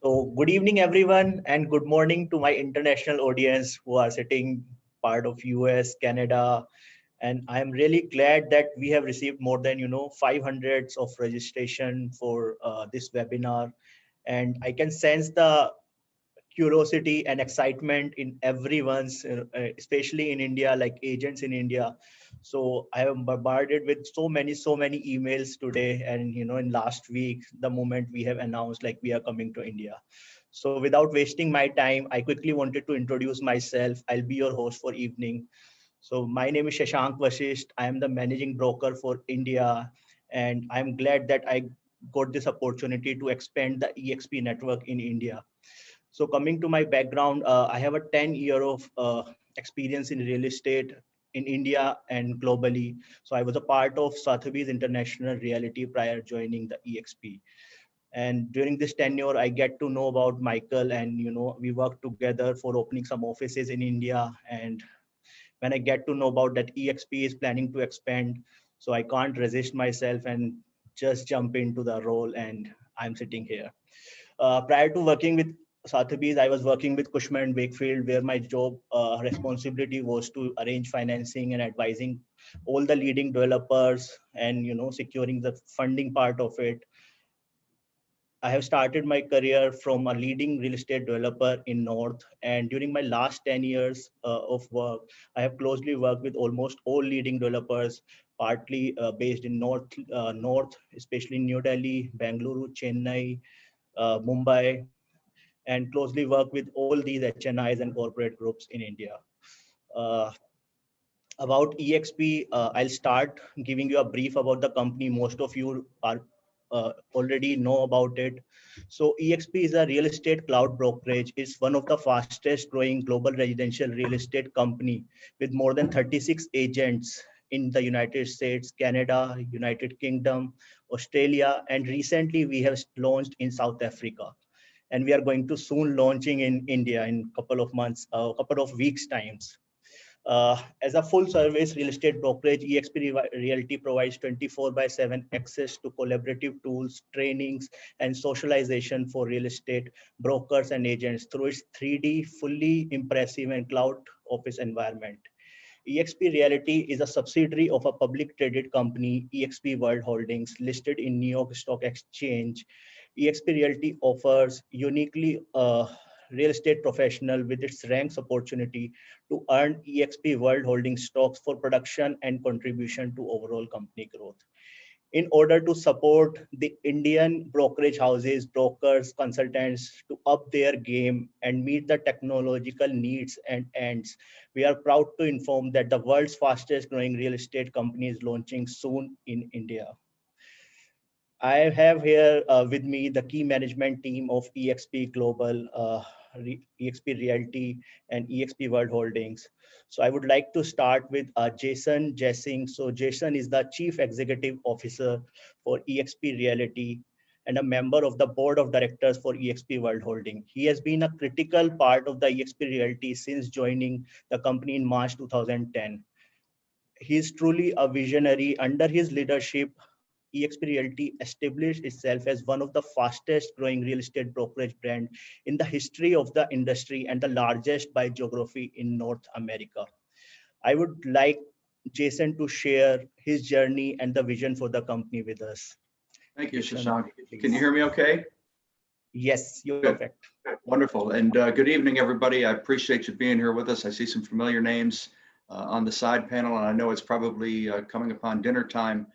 So, good evening, everyone, and good morning to my international audience who are sitting part of US, Canada, and I'm really glad that we have received more than 500 of registration for this webinar, and I can sense the curiosity and excitement in everyone's, especially in India, like agents in India. So I am bombarded with so many emails today, and in last week, the moment we have announced like we are coming to India. So without wasting my time, I quickly wanted to introduce myself. I'll be your host for evening. So my name is Shashank Vashisht. I am the managing broker for India, and I'm glad that I got this opportunity to expand the EXP network in India. So coming to my background, I have a 10-year of experience in real estate in India and globally. So I was a part of Sotheby's International Realty prior joining the EXP. And during this tenure, I get to know about Michael, and we work together for opening some offices in India. And when I get to know about that EXP is planning to expand, so I can't resist myself and just jump into the role, and I'm sitting here. Prior to working with Sotheby's, I was working with Cushman and Wakefield, where my job responsibility was to arrange financing and advising all the leading developers, and securing the funding part of it. I have started my career from a leading real estate developer in North, and during my last 10 years of work, I have closely worked with almost all leading developers, partly based in North, especially New Delhi, Bangalore, Chennai, Mumbai, and closely work with all these HNIs and corporate groups in India. Uh, about EXP, I'll start giving you a brief about the company. Most of you are already know about it. So EXP is a real estate cloud brokerage. It's one of the fastest growing global residential real estate company with more than 36 agents in the United States, Canada, United Kingdom, Australia, and recently we have launched in South Africa, and we are going to soon launching in India in couple of months, couple of weeks times. As a full service real estate brokerage, EXP Realty provides 24 by 7 access to collaborative tools, trainings, and socialization for real estate brokers and agents through its 3D, fully impressive and cloud office environment. EXP Realty is a subsidiary of a public traded company, EXP World Holdings, listed in New York Stock Exchange. EXP Realty offers uniquely real estate professional with its ranks opportunity to earn EXP World Holdings stocks for production and contribution to overall company growth. In order to support the Indian brokerage houses, brokers, consultants to up their game and meet the technological needs and ends, we are proud to inform that the world's fastest growing real estate company is launching soon in India. I have here with me the key management team of EXP Global, EXP Realty, and EXP World Holdings. So I would like to start with Jason Jessing. So Jason is the Chief Executive Officer for EXP Realty and a member of the Board of Directors for EXP World Holding. He has been a critical part of the EXP Realty since joining the company in March 2010. He is truly a visionary. Under his leadership, EXP Realty established itself as one of the fastest growing real estate brokerage brand in the history of the industry and the largest by geography in North America. I would like Jason to share his journey and the vision for the company with us. Thank you, Jason, Shashank. please. Can you hear me okay? Yes, you're Good. perfect. Wonderful. And good evening, everybody. I appreciate you being here with us. I see some familiar names on the side panel, and I know it's probably coming upon dinner time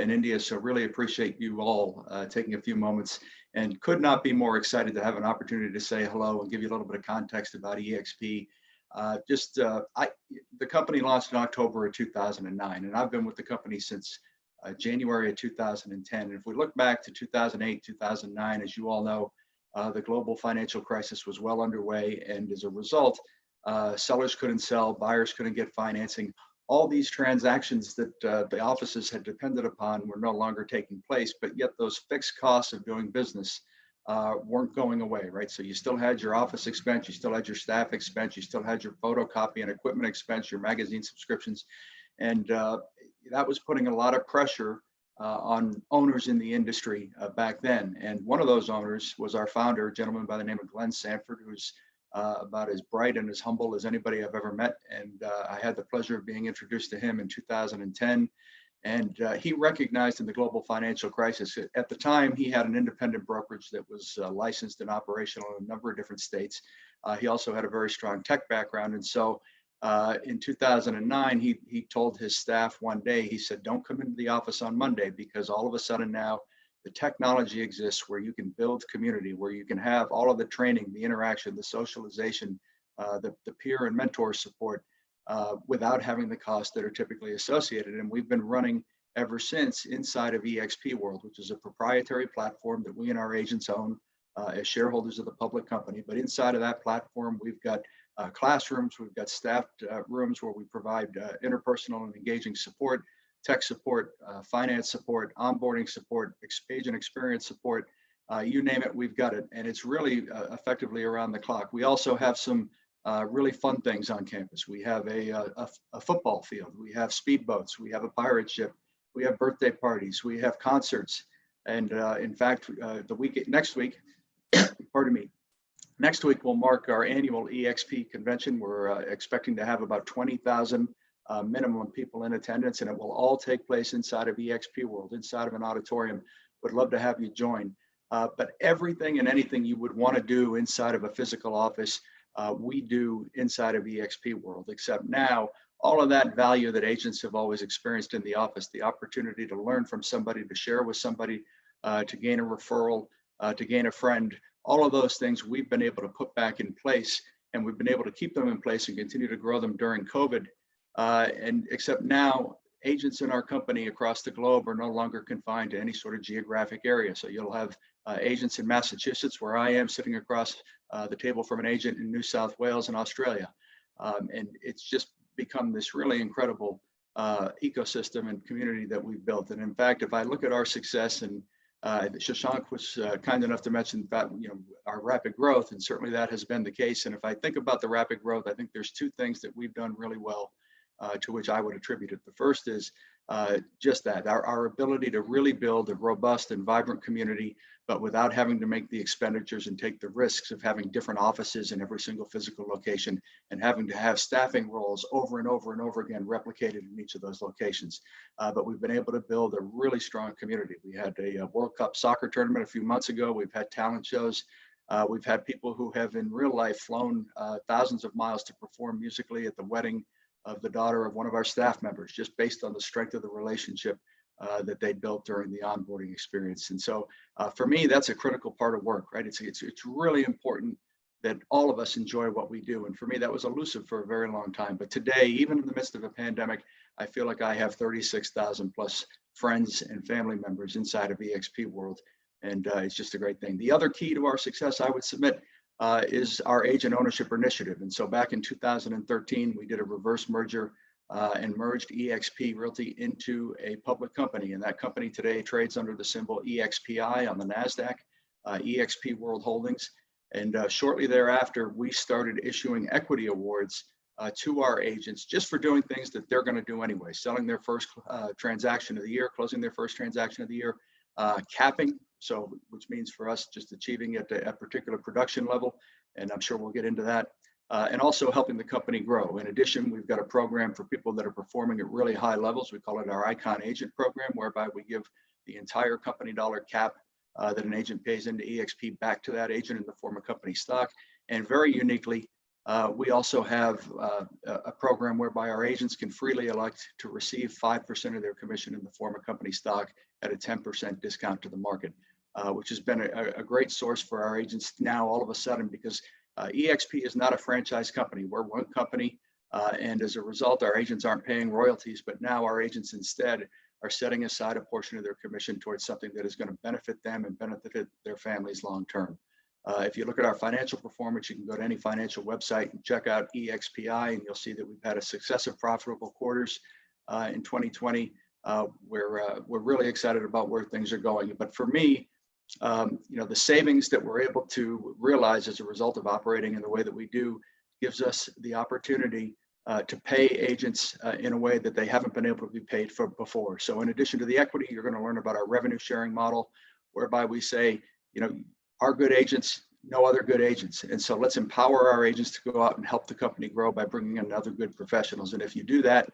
in India. So really appreciate you all taking a few moments, and could not be more excited to have an opportunity to say hello and give you a little bit of context about EXP. The company launched in October of 2009, and I've been with the company since January of 2010. And if we look back to 2008, 2009, as you all know, the global financial crisis was well underway, and as a result, sellers couldn't sell, buyers couldn't get financing. All these transactions that the offices had depended upon were no longer taking place, but yet those fixed costs of doing business weren't going away, right? So you still had your office expense, you still had your staff expense, you still had your photocopy and equipment expense, your magazine subscriptions, and that was putting a lot of pressure on owners in the industry back then. And one of those owners was our founder, a gentleman by the name of Glenn Sanford, who's about as bright and as humble as anybody I've ever met. And I had the pleasure of being introduced to him in 2010. And he recognized in the global financial crisis, at the time, he had an independent brokerage that was licensed and operational in a number of different states. He also had a very strong tech background. And so in 2009, he told his staff one day, he said, don't come into the office on Monday, because all of a sudden now the technology exists where you can build community, where you can have all of the training, the interaction, the socialization, the peer and mentor support without having the costs that are typically associated. And we've been running ever since inside of eXp World, which is a proprietary platform that we and our agents own as shareholders of the public company. But inside of that platform, we've got classrooms, we've got staffed rooms where we provide interpersonal and engaging support, tech support, finance support, onboarding support, agent experience support, you name it, we've got it. And it's really effectively around the clock. We also have some really fun things on campus. We have a football field, we have speedboats, we have a pirate ship, we have birthday parties, we have concerts. And in fact, next week, pardon me, next week will mark our annual EXP convention. We're expecting to have about 20,000 minimum people in attendance, and it will all take place inside of eXp World, inside of an auditorium. Would love to have you join. But everything and anything you would want to do inside of a physical office, we do inside of eXp World, except now all of that value that agents have always experienced in the office, the opportunity to learn from somebody, to share with somebody, to gain a referral, to gain a friend, all of those things we've been able to put back in place, and we've been able to keep them in place and continue to grow them during COVID. And except now, agents in our company across the globe are no longer confined to any sort of geographic area. So you'll have agents in Massachusetts, where I am, sitting across the table from an agent in New South Wales and Australia. And it's just become this really incredible ecosystem and community that we've built. And in fact, if I look at our success, and Shashank was kind enough to mention that, our rapid growth, and certainly that has been the case. And if I think about the rapid growth, I think there's two things that we've done really well, to which I would attribute it. The first is just that, our ability to really build a robust and vibrant community, but without having to make the expenditures and take the risks of having different offices in every single physical location, and having to have staffing roles over and over and over again replicated in each of those locations. But we've been able to build a really strong community. We had a World Cup soccer tournament a few months ago. We've had talent shows. We've had people who have in real life flown thousands of miles to perform musically at the wedding of the daughter of one of our staff members, just based on the strength of the relationship that they built during the onboarding experience. And so for me, that's a critical part of work, right? It's really important that all of us enjoy what we do. And for me, that was elusive for a very long time. But today, even in the midst of a pandemic, I feel like I have 36,000 plus friends and family members inside of eXp World. And it's just a great thing. The other key to our success, I would submit, is our agent ownership initiative. And so back in 2013, we did a reverse merger and merged eXp Realty into a public company. And that company today trades under the symbol EXPI on the NASDAQ, eXp World Holdings. And shortly thereafter, we started issuing equity awards to our agents just for doing things that they're going to do anyway, selling their first transaction of the year, closing their first transaction of the year, capping, so which means for us just achieving at a particular production level, and I'm sure we'll get into that, and also helping the company grow. In addition, we've got a program for people that are performing at really high levels. We call it our Icon Agent Program, whereby we give the entire company dollar cap that an agent pays into eXp back to that agent in the form of company stock. And very uniquely, we also have a program whereby our agents can freely elect to receive 5% of their commission in the form of company stock at a 10% discount to the market, which has been a great source for our agents now all of a sudden, because eXp is not a franchise company. We're one company, and as a result, our agents aren't paying royalties, but now our agents instead are setting aside a portion of their commission towards something that is going to benefit them and benefit their families long term. If you look at our financial performance, you can go to any financial website and check out EXPI, and you'll see that we've had a successive profitable quarters in 2020. We're really excited about where things are going. But for me, the savings that we're able to realize as a result of operating in the way that we do gives us the opportunity to pay agents in a way that they haven't been able to be paid for before. So in addition to the equity, you're going to learn about our revenue sharing model, whereby we say, you know, our good agents, no other good agents. And so let's empower our agents to go out and help the company grow by bringing in other good professionals. And if you do that,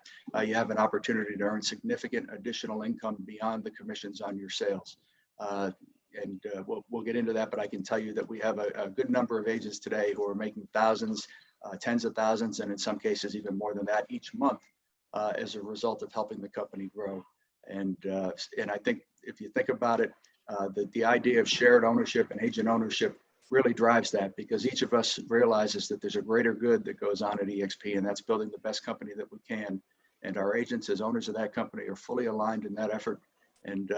you have an opportunity to earn significant additional income beyond the commissions on your sales. We'll get into that, but I can tell you that we have a good number of agents today who are making thousands, tens of thousands, and in some cases even more than that each month as a result of helping the company grow. And I think if you think about it, the idea of shared ownership and agent ownership really drives that, because each of us realizes that there's a greater good that goes on at EXP, and that's building the best company that we can. And our agents, as owners of that company, are fully aligned in that effort. And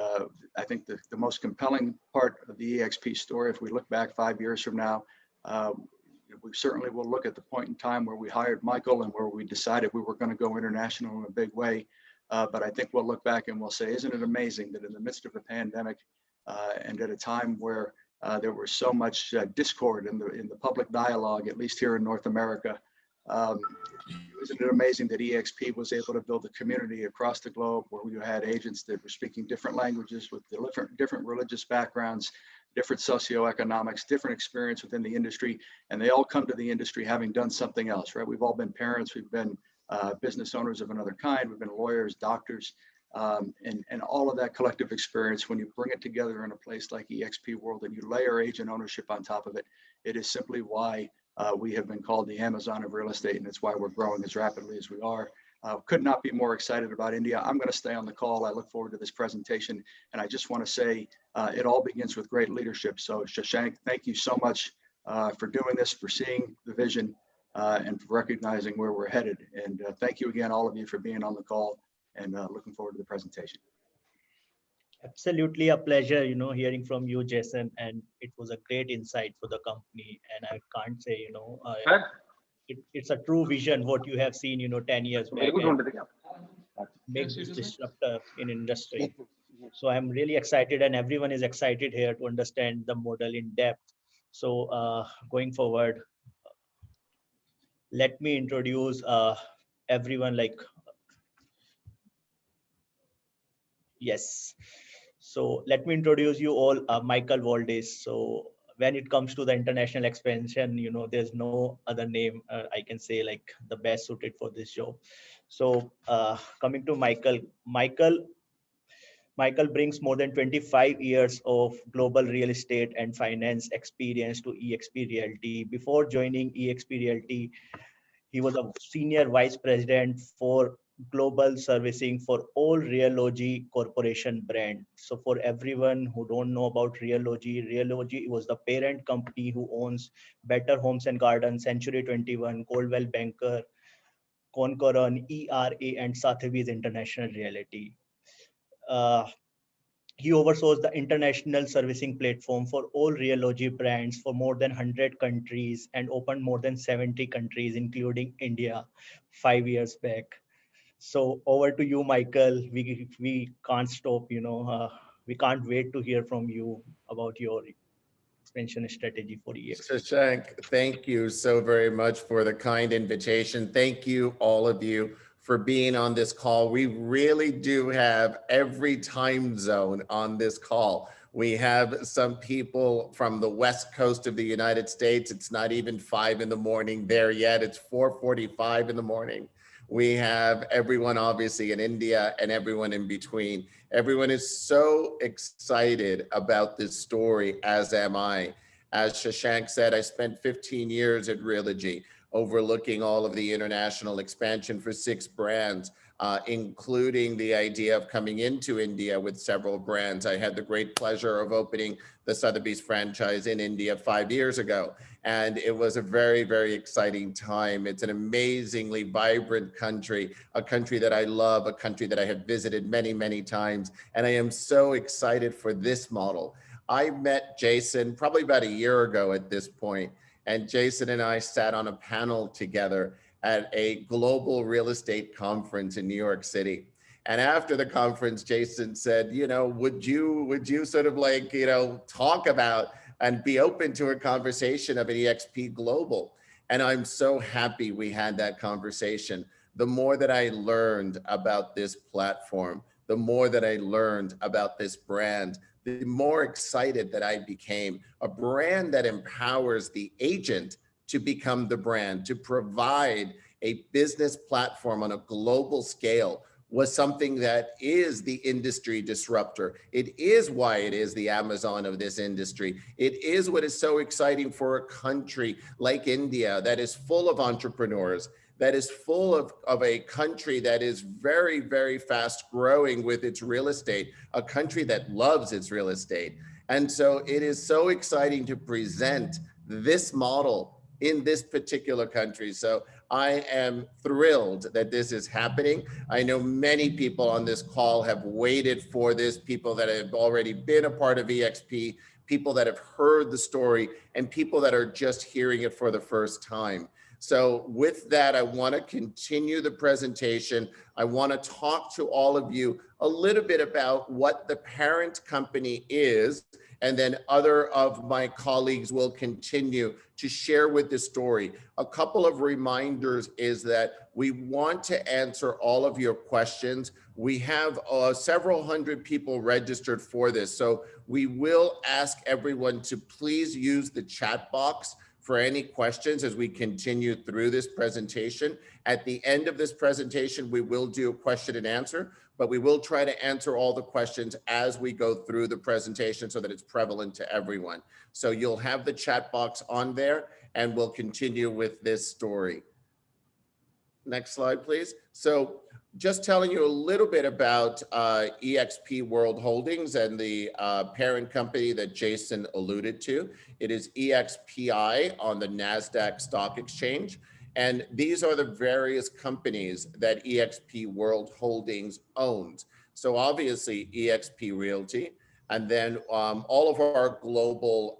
I think the most compelling part of the EXP story, if we look back 5 years from now, we certainly will look at the point in time where we hired Michael and where we decided we were going to go international in a big way. But I think we'll look back and we'll say, isn't it amazing that in the midst of a pandemic and at a time where there was so much discord in the public dialogue, at least here in North America, isn't it amazing that EXP was able to build a community across the globe where we had agents that were speaking different languages with different religious backgrounds, different socioeconomics, different experience within the industry, and they all come to the industry having done something else, right? We've all been parents, we've been business owners of another kind, we've been lawyers, doctors, and all of that collective experience, when you bring it together in a place like EXP World and you layer agent ownership on top of it, it is simply why we have been called the Amazon of real estate, and it's why we're growing as rapidly as we are. Could not be more excited about India. I'm going to stay on the call. I look forward to this presentation, and I just want to say it all begins with great leadership. So Shashank, thank you so much for doing this, for seeing the vision, and for recognizing where we're headed. And thank you again, all of you, for being on the call, and looking forward to the presentation. Absolutely a pleasure, hearing from you, Jason, and it was a great insight for the company. And I can't say, it's a true vision what you have seen, 10 years back, and make this disruptor in industry. So I'm really excited, and everyone is excited here to understand the model in depth. So going forward, let me introduce everyone. Yes. So let me introduce you all, Michael Valdez. So when it comes to the international expansion, there's no other name I can say like the best suited for this job. So coming to Michael brings more than 25 years of global real estate and finance experience to EXP Realty. Before joining EXP Realty, he was a senior vice president for global servicing for all Realty Corporation brand. So for everyone who don't know about Realty was the parent company who owns Better Homes and Gardens, Century 21, Coldwell Banker, Concoron, ERA, and Sotheby's International Realty. Uh, he oversaws the international servicing platform for all Realty brands for more than 100 countries and opened more than 70 countries, including India, 5 years back. So over to you, Michael. We can't stop. We can't wait to hear from you about your expansion strategy for EXP. Shashank, thank you so very much for the kind invitation. Thank you, all of you, for being on this call. We really do have every time zone on this call. We have some people from the West Coast of the United States. It's not even 5 in the morning there yet. It's 4:45 in the morning. We have everyone obviously in India and everyone in between. Everyone is so excited about this story, as am I. As Shashank said, I spent 15 years at Realty, overlooking all of the international expansion for 6 brands, including the idea of coming into India with several brands. I had the great pleasure of opening the Sotheby's franchise in India 5 years ago. And it was a very, very exciting time. It's an amazingly vibrant country, a country that I love, a country that I have visited many, many times. And I am so excited for this model. I met Jason probably about a year ago at this point, and Jason and I sat on a panel together at a global real estate conference in New York City. And after the conference, Jason said, would you sort of talk about and be open to a conversation of an EXP Global? And I'm so happy we had that conversation. The more that I learned about this platform, the more that I learned about this brand, the more excited that I became. A brand that empowers the agent to become the brand, to provide a business platform on a global scale was something that is the industry disruptor. It is why it is the Amazon of this industry. It is what is so exciting for a country like India that is full of entrepreneurs, that is full of a country that is very, very fast growing with its real estate, a country that loves its real estate. And so it is so exciting to present this model in this particular country. So I am thrilled that this is happening. I know many people on this call have waited for this, people that have already been a part of EXP, people that have heard the story, and people that are just hearing it for the first time. So with that, I want to continue the presentation. I want to talk to all of you a little bit about what the parent company is, and then other of my colleagues will continue to share with the story. A couple of reminders is that we want to answer all of your questions. We have several hundred people registered for this, so we will ask everyone to please use the chat box for any questions as we continue through this presentation. At the end of this presentation, we will do a question and answer, but we will try to answer all the questions as we go through the presentation so that it's prevalent to everyone. So you'll have the chat box on there, and we'll continue with this story. Next slide, please. So just telling you a little bit about EXP World Holdings and the parent company that Jason alluded to. It is EXPI on the NASDAQ Stock Exchange. And these are the various companies that EXP World Holdings owns. So obviously EXP Realty, and then all of our global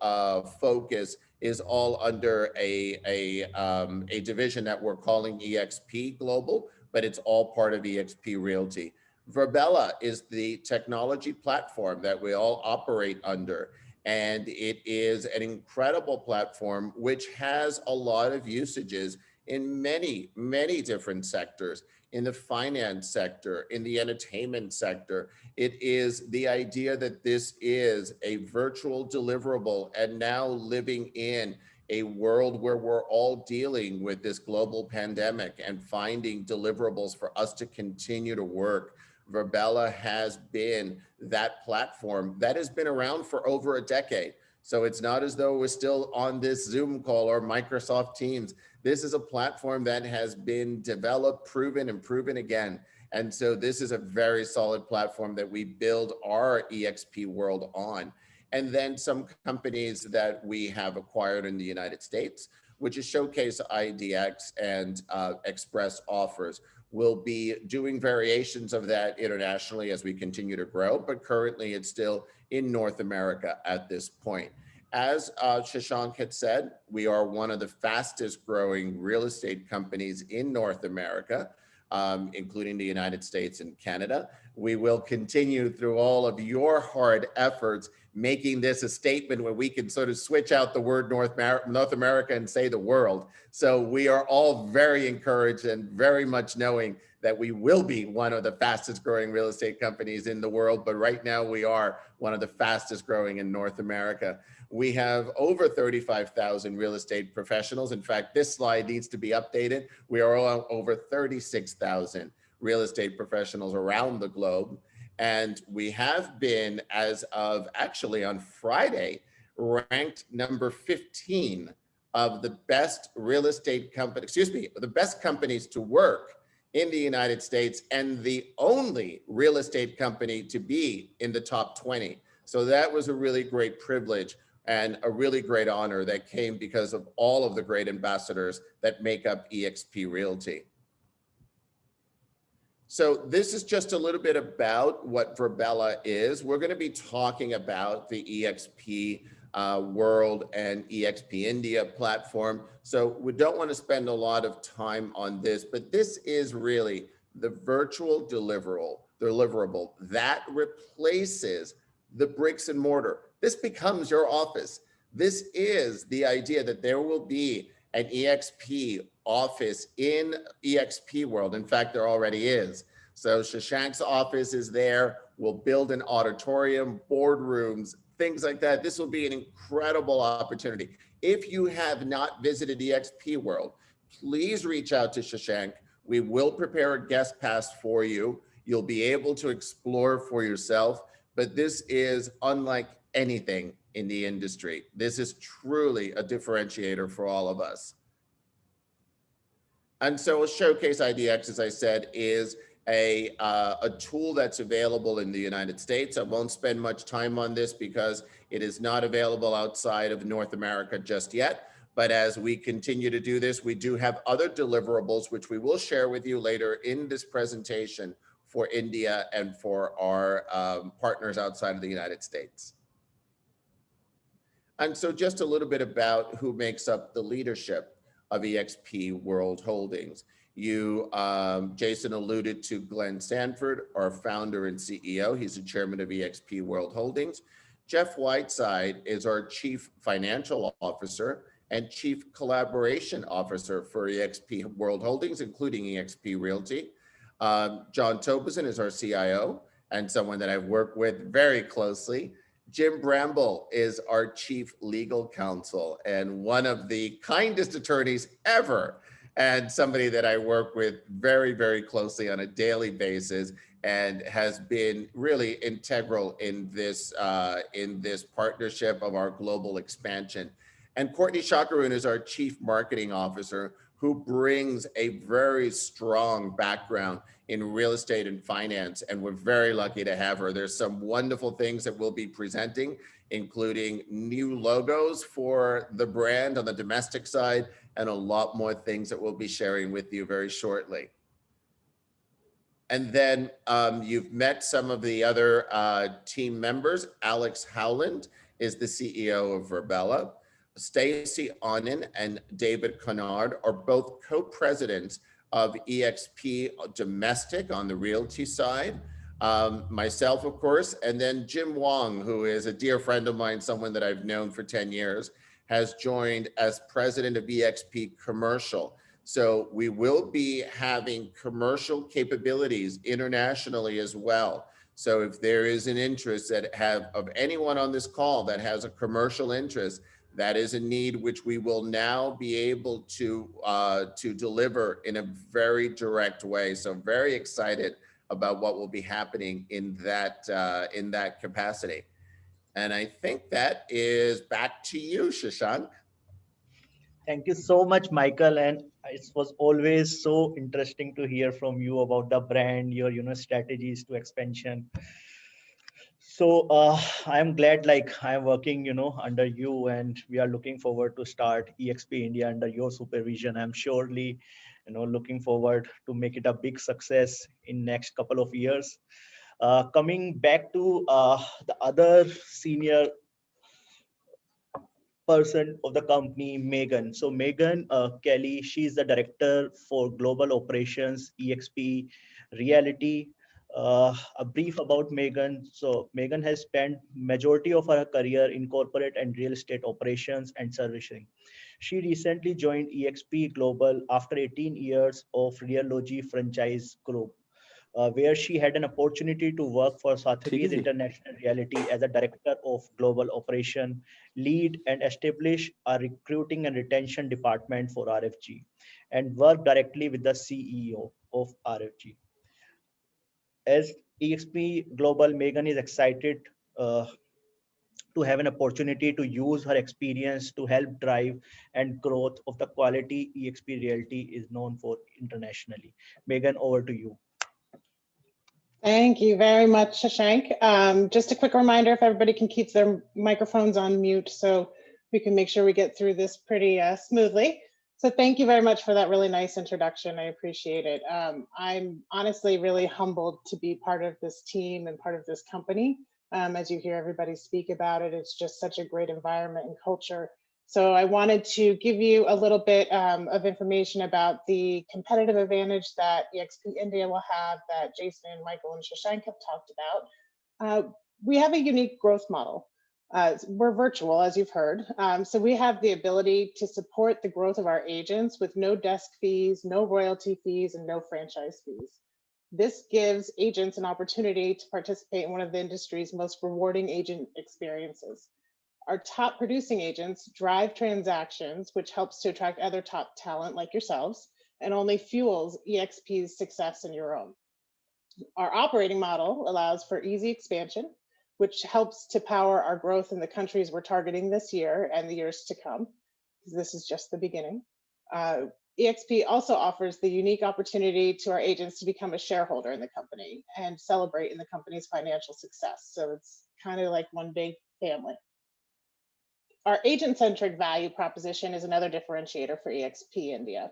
focus is all under a division that we're calling EXP Global, but it's all part of EXP Realty. Verbella is the technology platform that we all operate under. And it is an incredible platform which has a lot of usages in many, many different sectors, in the finance sector, in the entertainment sector. It is the idea that this is a virtual deliverable, and now living in a world where we're all dealing with this global pandemic and finding deliverables for us to continue to work. Verbella has been that platform that has been around for over a decade. So it's not as though we're still on this Zoom call or Microsoft Teams. This is a platform that has been developed, proven, and proven again. And so this is a very solid platform that we build our EXP world on. And then some companies that we have acquired in the United States, which is Showcase IDX and Express Offers. We'll be doing variations of that internationally as we continue to grow, but currently it's still in North America at this point. As Shashank had said, we are one of the fastest growing real estate companies in North America, including the United States and Canada. We will continue through all of your hard efforts, making this a statement where we can sort of switch out the word North America and say the world. So we are all very encouraged and very much knowing that we will be one of the fastest growing real estate companies in the world. But right now we are one of the fastest growing in North America. We have over 35,000 real estate professionals. In fact, this slide needs to be updated. We are over 36,000 real estate professionals around the globe. And we have been, as of actually on Friday, ranked number 15 of the best real estate companies, the best companies to work in the United States, and the only real estate company to be in the top 20. So that was a really great privilege and a really great honor that came because of all of the great ambassadors that make up EXP Realty. So this is just a little bit about what Verbella is. We're going to be talking about the EXP World and EXP India platform. So we don't want to spend a lot of time on this, but this is really the virtual deliverable that replaces the bricks and mortar. This becomes your office. This is the idea that there will be an EXP office in EXP World. In fact, there already is. So Shashank's office is there. We'll build an auditorium, boardrooms, things like that. This will be an incredible opportunity. If you have not visited EXP World, please reach out to Shashank. We will prepare a guest pass for you. You'll be able to explore for yourself, but this is unlike anything in the industry. This is truly a differentiator for all of us. And so a Showcase IDX, as I said, is a tool that's available in the United States. I won't spend much time on this because it is not available outside of North America just yet. But as we continue to do this, we do have other deliverables, which we will share with you later in this presentation for India and for our partners outside of the United States. And so just a little bit about who makes up the leadership of EXP World Holdings. Jason alluded to Glenn Sanford, our founder and CEO. He's the chairman of EXP World Holdings. Jeff Whiteside is our chief financial officer and chief collaboration officer for EXP World Holdings, including EXP Realty. John Tobison is our CIO and someone that I've worked with very closely. Jim Bramble is our chief legal counsel and one of the kindest attorneys ever, and somebody that I work with very, very closely on a daily basis and has been really integral in this partnership of our global expansion. And Courtney Shakaroon is our chief marketing officer, who brings a very strong background in real estate and finance, and we're very lucky to have her. There's some wonderful things that we'll be presenting, including new logos for the brand on the domestic side, and a lot more things that we'll be sharing with you very shortly. And then you've met some of the other team members. Alex Howland is the CEO of Verbella. Stacy Onen and David Kennard are both co-presidents of EXP Domestic on the Realty side. Myself, of course, and then Jim Wong, who is a dear friend of mine, someone that I've known for 10 years, has joined as president of EXP Commercial. So we will be having commercial capabilities internationally as well. So if there is an interest of anyone on this call that has a commercial interest, that is a need which we will now be able to deliver in a very direct way. So very excited about what will be happening in that capacity. And I think that is back to you, Shashank. Thank you so much, Michael. And it was always so interesting to hear from you about the brand, your strategies to expansion. So I'm glad I'm working under you, and we are looking forward to start EXP India under your supervision. I'm surely looking forward to make it a big success in next couple of years. Coming back to the other senior person of the company, Megan. So Megan Kelly, she's the director for global operations, EXP Realty. A brief about Megan. So Megan has spent majority of her career in corporate and real estate operations and servicing. She recently joined EXP Global after 18 years of Realogy franchise group, where she had an opportunity to work for Sotheby's International Realty as a director of global operation, lead and establish a recruiting and retention department for RFG, and work directly with the CEO of RFG. As EXP Global, Megan is excited to have an opportunity to use her experience to help drive and growth of the quality EXP Realty is known for internationally. Megan, over to you. Thank you very much, Shashank. Just a quick reminder, if everybody can keep their microphones on mute so we can make sure we get through this pretty smoothly. So thank you very much for that really nice introduction. I appreciate it. I'm honestly really humbled to be part of this team and part of this company. As you hear everybody speak about it, it's just such a great environment and culture. So I wanted to give you a little bit of information about the competitive advantage that EXP India will have that Jason, Michael, and Shashank have talked about. We have a unique growth model. We're virtual, as you've heard. So we have the ability to support the growth of our agents with no desk fees, no royalty fees, and no franchise fees. This gives agents an opportunity to participate in one of the industry's most rewarding agent experiences. Our top producing agents drive transactions, which helps to attract other top talent like yourselves, and only fuels EXP's success in your own. Our operating model allows for easy expansion, which helps to power our growth in the countries we're targeting this year and the years to come, because this is just the beginning. EXP also offers the unique opportunity to our agents to become a shareholder in the company and celebrate in the company's financial success. So it's kind of like one big family. Our agent-centric value proposition is another differentiator for EXP India.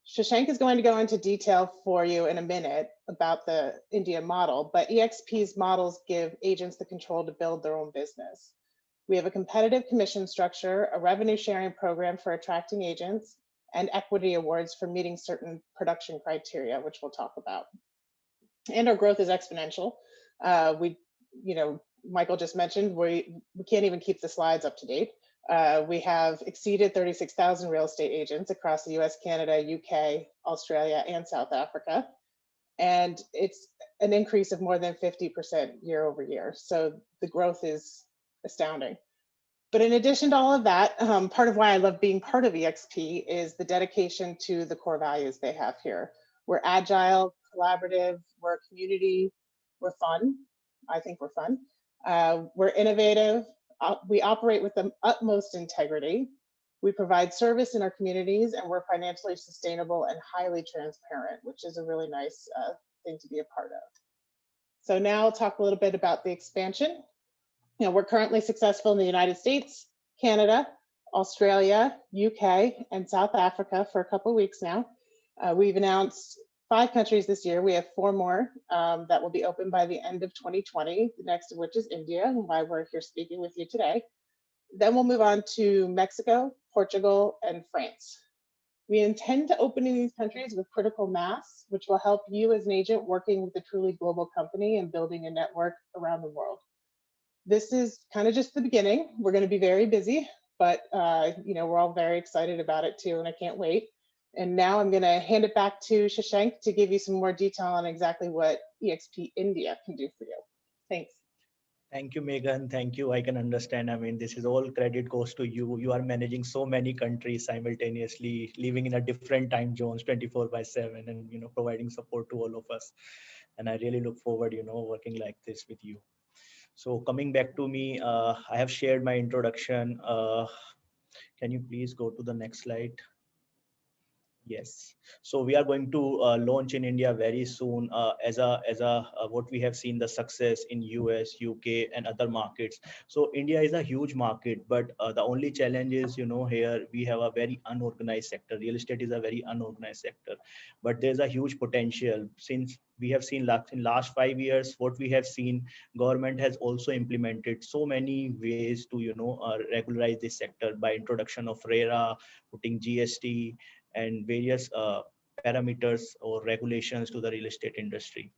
Shashank is going to go into detail for you in a minute about the India model, but EXP's models give agents the control to build their own business. We have a competitive commission structure, a revenue sharing program for attracting agents, and equity awards for meeting certain production criteria, which we'll talk about. And our growth is exponential. Michael just mentioned, we can't even keep the slides up to date. We have exceeded 36,000 real estate agents across the US, Canada, UK, Australia, and South Africa. And it's an increase of more than 50% year over year. So the growth is astounding. But in addition to all of that, part of why I love being part of EXP is the dedication to the core values they have here. We're agile, collaborative, we're a community, we're fun. I think we're fun. We're innovative. We operate with the utmost integrity. We provide service in our communities, and we're financially sustainable and highly transparent, which is a really nice thing to be a part of. So now I'll talk a little bit about the expansion. We're currently successful in the United States, Canada, Australia, UK, and South Africa for a couple of weeks now. We've announced 5 countries this year. We have 4 more that will be open by the end of 2020, the next of which is India, and why we're here speaking with you today. Then we'll move on to Mexico, Portugal, and France. We intend to open in these countries with critical mass, which will help you as an agent working with a truly global company and building a network around the world. This is kind of just the beginning. We're going to be very busy, but we're all very excited about it too, and I can't wait. And now I'm going to hand it back to Shashank to give you some more detail on exactly what EXP India can do for you. Thanks. Thank you, Megan. Thank you. I can understand. I mean, this is all credit goes to you. You are managing so many countries simultaneously, living in a different time zones, 24/7, and providing support to all of us. And I really look forward, working like this with you. So coming back to me, I have shared my introduction. Can you please go to the next slide? Yes. So we are going to launch in India very soon as a what we have seen the success in US, UK, and other markets. So India is a huge market, but the only challenge is, here we have a very unorganized sector. Real estate is a very unorganized sector, but there's a huge potential. Since we have seen in last 5 years, what we have seen, government has also implemented so many ways to, regularize this sector by introduction of RERA, putting GST, and various parameters or regulations to the real estate industry.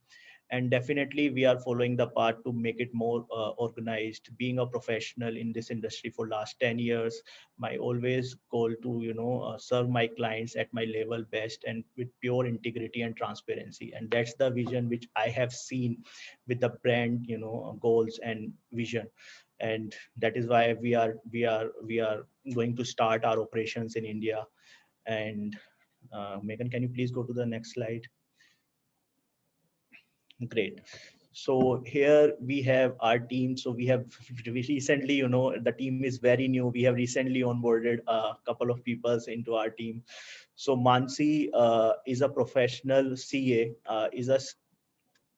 And definitely we are following the path to make it more organized. Being a professional in this industry for last 10 years, my always goal to serve my clients at my level best and with pure integrity and transparency. And that's the vision which I have seen with the brand goals and vision. And that is why we are going to start our operations in India. And Megan, can you please go to the next slide? Great. So here we have our team. So we recently, the team is very new. We have recently onboarded a couple of people into our team. So Mansi is a professional CA,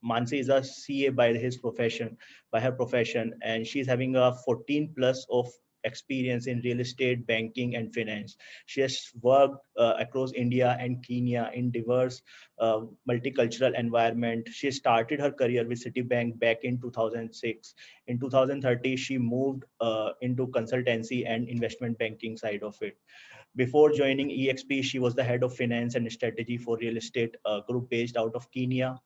Mansi is a CA by her profession, and she's having a 14 plus of experience in real estate, banking, and finance. She has worked across India and Kenya in diverse multicultural environment. She started her career with Citibank back in 2006. In 2030, she moved into consultancy and investment banking side of it. Before joining EXP, she was the head of finance and strategy for real estate group based out of Kenya.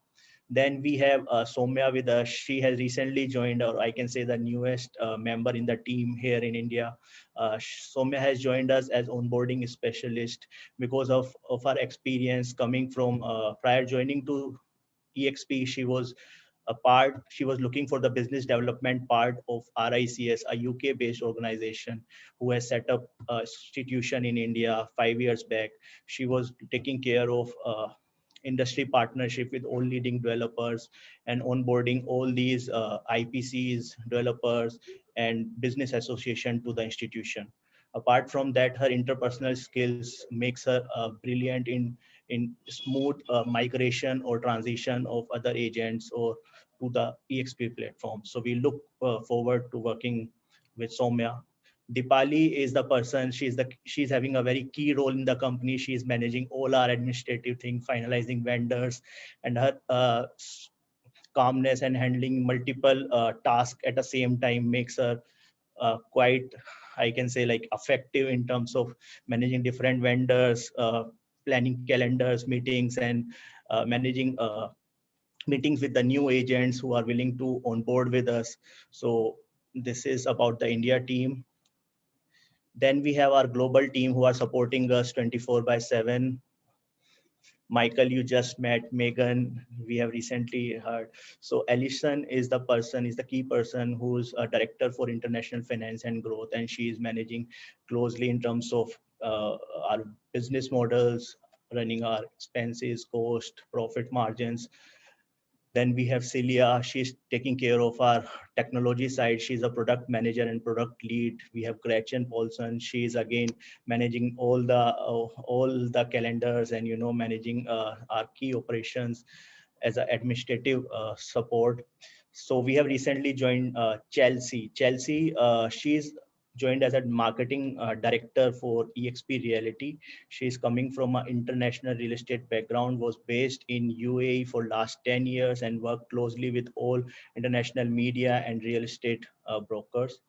Then we have Soumya with us. She has recently joined, or I can say the newest member in the team here in India. Soumya has joined us as onboarding specialist because of her experience coming from prior joining to EXP. She was looking for the business development part of RICS, a UK based organization who has set up a institution in India 5 years back. She was taking care of industry partnership with all leading developers and onboarding all these IPCs, developers, and business association to the institution. Apart from that, her interpersonal skills makes her brilliant in smooth migration or transition of other agents or to the EXP platform. So we look forward to working with Soumya. Dipali is the person. She's having a very key role in the company. She is managing all our administrative thing, finalizing vendors, and her calmness and handling multiple tasks at the same time makes her quite, I can say, like effective in terms of managing different vendors, planning calendars, meetings, and managing meetings with the new agents who are willing to onboard with us. So this is about the India team. Then we have our global team who are supporting us 24/7. Michael, you just met. Megan, we have recently heard. So Alison is the key person who's a director for international finance and growth, and she is managing closely in terms of our business models, running our expenses, cost, profit margins. Then we have Celia. She's taking care of our technology side. She's a product manager and product lead. We have Gretchen Paulson. She's again managing all the calendars and managing our key operations as an administrative support. So we have recently joined Chelsea. Chelsea, she's joined as a marketing director for EXP Realty. She's coming from an international real estate background, was based in UAE for last 10 years and worked closely with all international media and real estate brokers.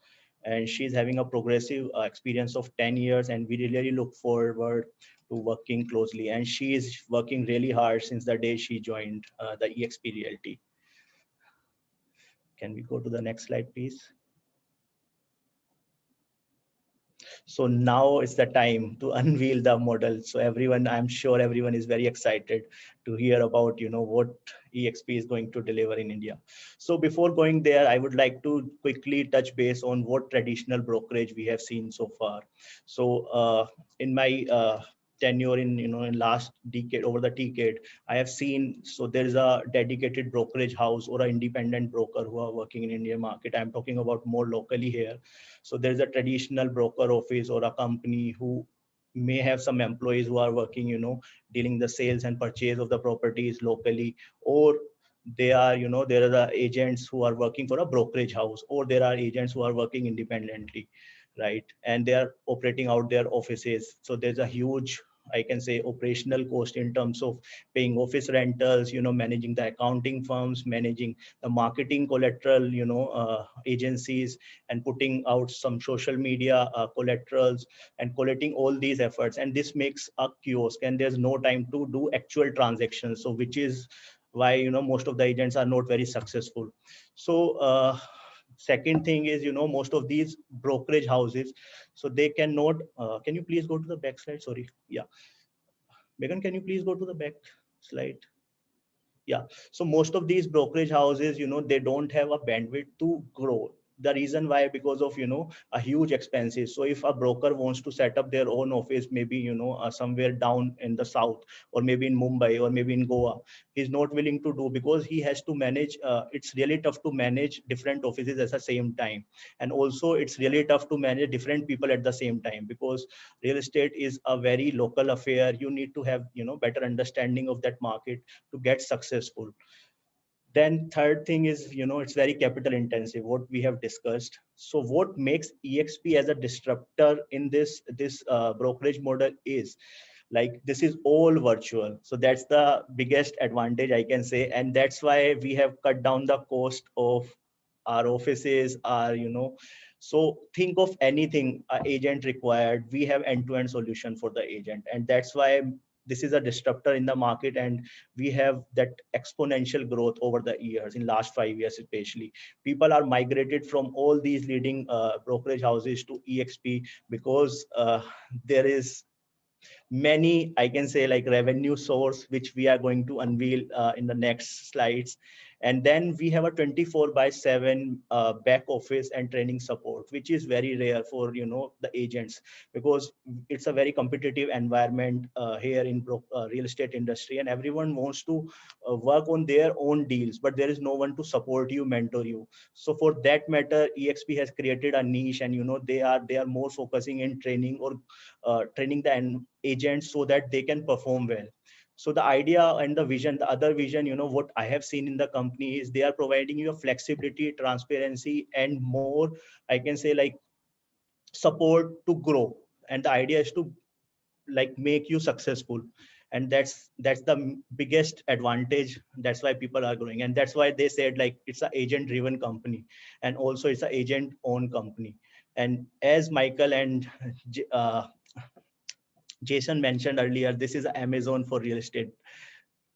And she's having a progressive experience of 10 years, and we really look forward to working closely. And she is working really hard since the day she joined the EXP Realty. Can we go to the next slide, please? So now is the time to unveil the model. So everyone, I'm sure everyone is very excited to hear about what EXP is going to deliver in India. So before going there, I would like to quickly touch base on what traditional brokerage we have seen so far. So in my tenure in last decade, over the decade, I have seen, so there is a dedicated brokerage house or an independent broker who are working in Indian market. I'm talking about more locally here. So there's a traditional broker office or a company who may have some employees who are working, dealing the sales and purchase of the properties locally, or they are, there are the agents who are working for a brokerage house, or there are agents who are working independently, right? And they are operating out their offices. So there's a huge, I can say, operational cost in terms of paying office rentals, managing the accounting firms, managing the marketing collateral, agencies, and putting out some social media collaterals and collecting all these efforts. And this makes a kiosk, and there's no time to do actual transactions. So which is why most of the agents are not very successful. So second thing is most of these brokerage houses, so they cannot can you please go to the back slide? Sorry. Yeah, Megan, can you please go to the back slide? Yeah. So most of these brokerage houses, they don't have a bandwidth to grow. The reason why, because of a huge expenses. So if a broker wants to set up their own office, maybe somewhere down in the south, or maybe in Mumbai, or maybe in Goa, he's not willing to do, because he has to manage. It's really tough to manage different offices at the same time, and also it's really tough to manage different people at the same time, because real estate is a very local affair. You need to have better understanding of that market to get successful. Then third thing is it's very capital intensive, what we have discussed. So what makes EXP as a disruptor in this brokerage model is, like, this is all virtual. So that's the biggest advantage, I can say, and that's why we have cut down the cost of our offices, our so think of anything a agent required, we have end-to-end solution for the agent. And that's why this is a disruptor in the market, and we have that exponential growth over the years. In last 5 years especially, people are migrated from all these leading brokerage houses to EXP, because there is many, I can say, like revenue source, which we are going to unveil in the next slides. And then we have a 24 by 7 back office and training support, which is very rare for, the agents, because it's a very competitive environment here in real estate industry, and everyone wants to work on their own deals, but there is no one to support you, mentor you. So for that matter, EXP has created a niche, and they are more focusing in training, or training the agents so that they can perform well. So the idea and the vision, the other vision, what I have seen in the company is they are providing you a flexibility, transparency, and more, I can say, like support to grow. And the idea is to like make you successful, and that's the biggest advantage. That's why people are growing, and that's why they said like it's an agent driven company, and also it's an agent owned company. And as Michael and Jason mentioned earlier, this is Amazon for real estate.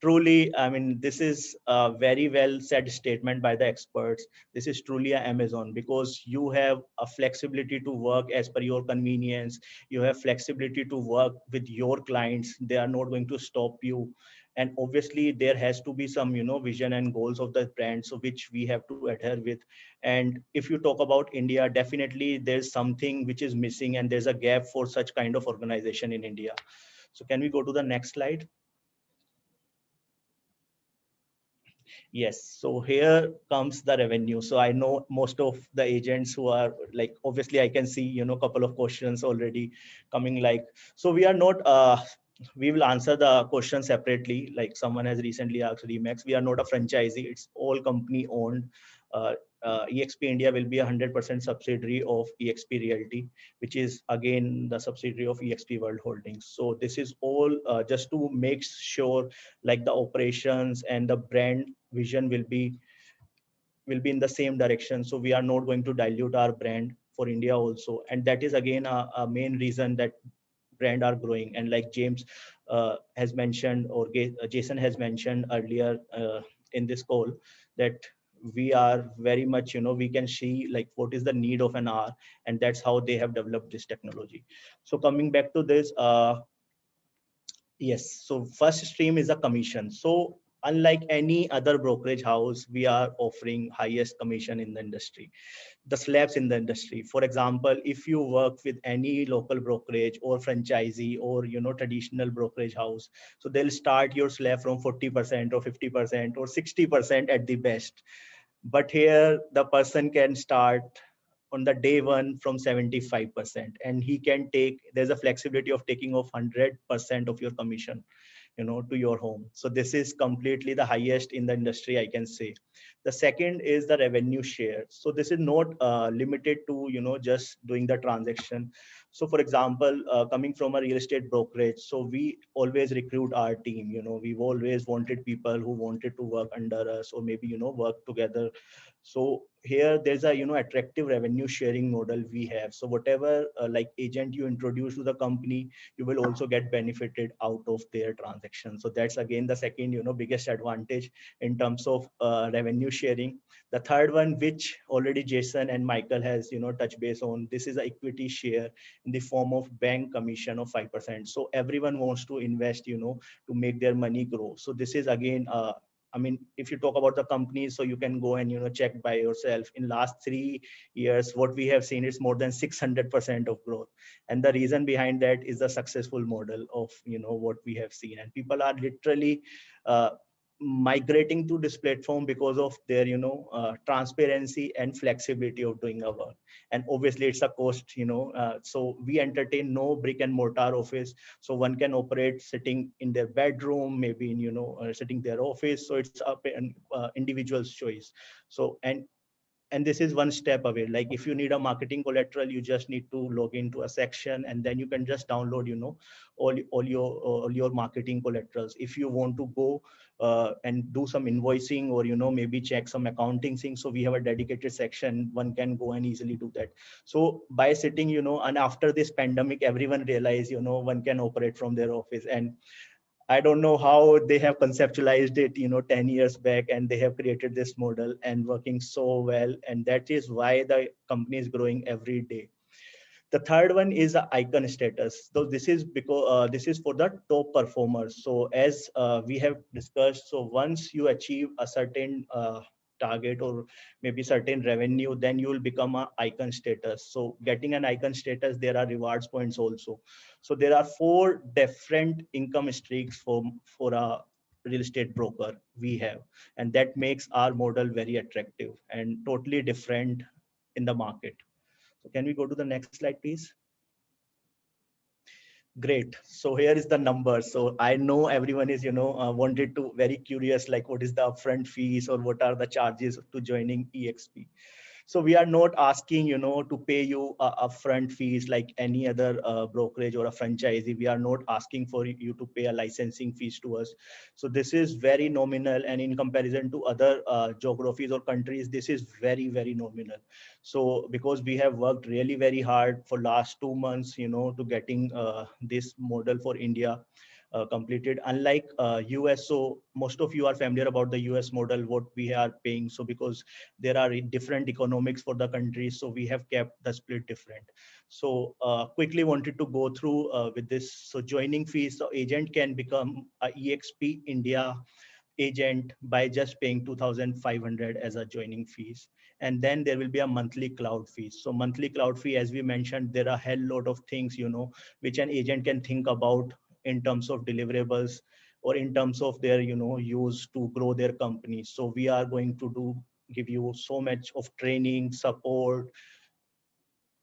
Truly, I mean, this is a very well said statement by the experts. This is truly an Amazon, because you have a flexibility to work as per your convenience. You have flexibility to work with your clients. They are not going to stop you. And obviously there has to be some, vision and goals of the brand, so which we have to adhere with. And if you talk about India, definitely there's something which is missing, and there's a gap for such kind of organization in India. So can we go to the next slide? Yes, so here comes the revenue. So I know most of the agents who are like, obviously I can see, couple of questions already coming like, so we are not, we will answer the question separately. Like someone has recently asked Remax, we are not a franchisee, it's all company owned. Uh, EXP India will be 100% subsidiary of EXP Realty, which is again the subsidiary of EXP World Holdings. So this is all just to make sure like the operations and the brand vision will be in the same direction. So we are not going to dilute our brand for India also, and that is again a main reason that brand are growing. And like James has mentioned, or Jason has mentioned earlier in this call, that we are very much, we can see like what is the need of an hour, and that's how they have developed this technology. So coming back to this, yes. So first stream is a commission. So unlike any other brokerage house, we are offering highest commission in the industry, the slabs in the industry. For example, if you work with any local brokerage or franchisee, or traditional brokerage house, so they'll start your slab from 40% or 50% or 60% at the best. But here the person can start on the day one from 75%, and he can take, there's a flexibility of taking off 100% of your commission, to your home. So this is completely the highest in the industry, I can say. The second is the revenue share. So this is not limited to, just doing the transaction. So for example, coming from a real estate brokerage, so we always recruit our team. We've always wanted people who wanted to work under us, or maybe, work together. So here there's a, attractive revenue sharing model we have. So whatever like agent you introduce to the company, you will also get benefited out of their transaction. So that's again the second, biggest advantage in terms of revenue sharing. The third one, which already Jason and Michael has, touched base on, this is a equity share in the form of bank commission of 5%. So everyone wants to invest, to make their money grow. So this is again, I mean, if you talk about the companies, so you can go and, check by yourself. In last 3 years, what we have seen is more than 600% of growth. And the reason behind that is the successful model of, what we have seen. And people are literally migrating to this platform because of their, transparency and flexibility of doing our work. And obviously it's a cost, so we entertain no brick and mortar office. So one can operate sitting in their bedroom, maybe in, sitting their office. So it's up an individual's choice. So, and this is one step away. Like if you need a marketing collateral, you just need to log into a section, and then you can just download, all your marketing collaterals. If you want to go and do some invoicing, or maybe check some accounting things, so we have a dedicated section, one can go and easily do that. So by sitting, and after this pandemic, everyone realized, one can operate from their office. And I don't know how they have conceptualized it, 10 years back, and they have created this model and working so well. And that is why the company is growing every day. The third one is the icon status. So this is because this is for the top performers. So as we have discussed, so once you achieve a certain target or maybe certain revenue, then you will become an icon status. So getting an icon status, there are rewards points also. So there are 4 different income streams for a real estate broker we have, and that makes our model very attractive and totally different in the market. So can we go to the next slide, please? Great. So here is the number. So I know everyone is, wanted to very curious, like what is the upfront fees or what are the charges to joining EXP. So we are not asking, to pay you upfront fees like any other brokerage or a franchisee. We are not asking for you to pay a licensing fees to us. So this is very nominal, and in comparison to other geographies or countries, this is very, very nominal. So because we have worked really very hard for last 2 months, to getting this model for India completed, unlike US. So most of you are familiar about the US model, what we are paying. So because there are different economics for the country, so we have kept the split different. So quickly wanted to go through with this. So joining fees, so agent can become a EXP India agent by just paying 2,500 as a joining fees. And then there will be a monthly cloud fee. So monthly cloud fee, as we mentioned, there are a hell lot of things, which an agent can think about in terms of deliverables or in terms of their, use to grow their company. So we are going to give you so much of training, support,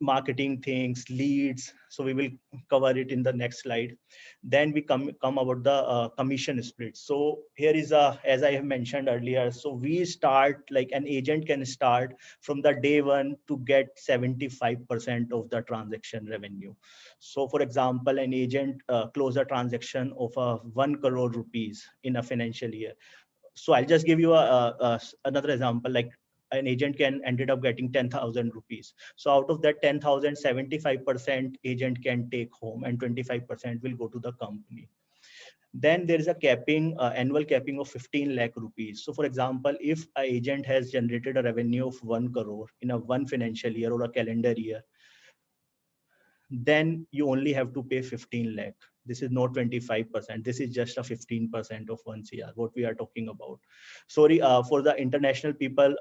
marketing things, leads. So we will cover it in the next slide. Then we come about the commission split. So here is as I have mentioned earlier, so we start, like an agent can start from the day one to get 75% of the transaction revenue. So for example, an agent close a transaction of 1 crore rupees in a financial year. So I'll just give you another example. Like an agent can ended up getting 10,000 rupees. So out of that 10,000, 75% agent can take home and 25% will go to the company. Then there is a capping, annual capping of 15 lakh rupees. So for example, if an agent has generated a revenue of 1 crore in a one financial year or a calendar year, then you only have to pay 15 lakh. This is not 25%. This is just a 15% of 1 CR, what we are talking about. Sorry, for the international people,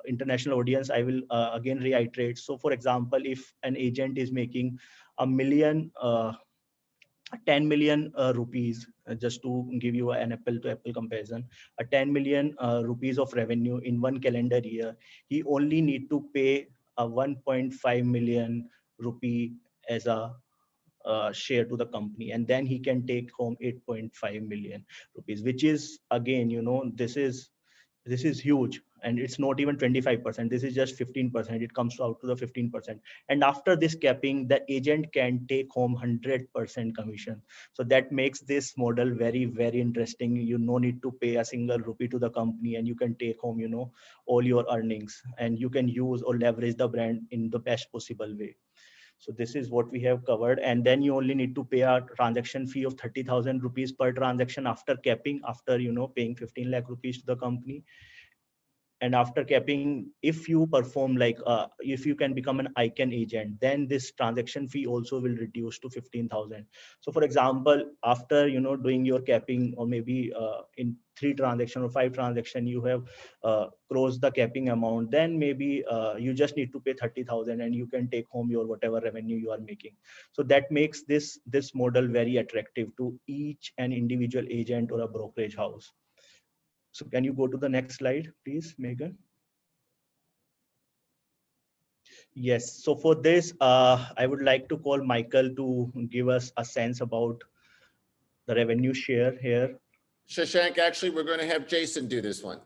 international audience, I will again reiterate. So for example, if an agent is making a million, 10 million rupees, just to give you an apple to apple comparison, a 10 million rupees of revenue in one calendar year, he only need to pay a 1.5 million rupee as a share to the company, and then he can take home 8.5 million rupees, which is again, this is huge. And it's not even 25%. This is just 15%. It comes out to the 15%. And after this capping, the agent can take home 100% commission. So that makes this model very, very interesting. You no need to pay a single rupee to the company, and you can take home, all your earnings, and you can use or leverage the brand in the best possible way. So this is what we have covered. And then you only need to pay a transaction fee of 30,000 rupees per transaction after capping, after, paying 15 lakh rupees to the company. And after capping, if you perform like, if you can become an icon agent, then this transaction fee also will reduce to 15,000. So for example, after, doing your capping, or maybe in 3 transaction or 5 transaction, you have crossed the capping amount, then maybe you just need to pay 30,000 and you can take home your whatever revenue you are making. So that makes this model very attractive to each and individual agent or a brokerage house. So can you go to the next slide, please, Megan? Yes. So for this, I would like to call Michael to give us a sense about the revenue share here. Shashank, actually, we're going to have Jason do this one.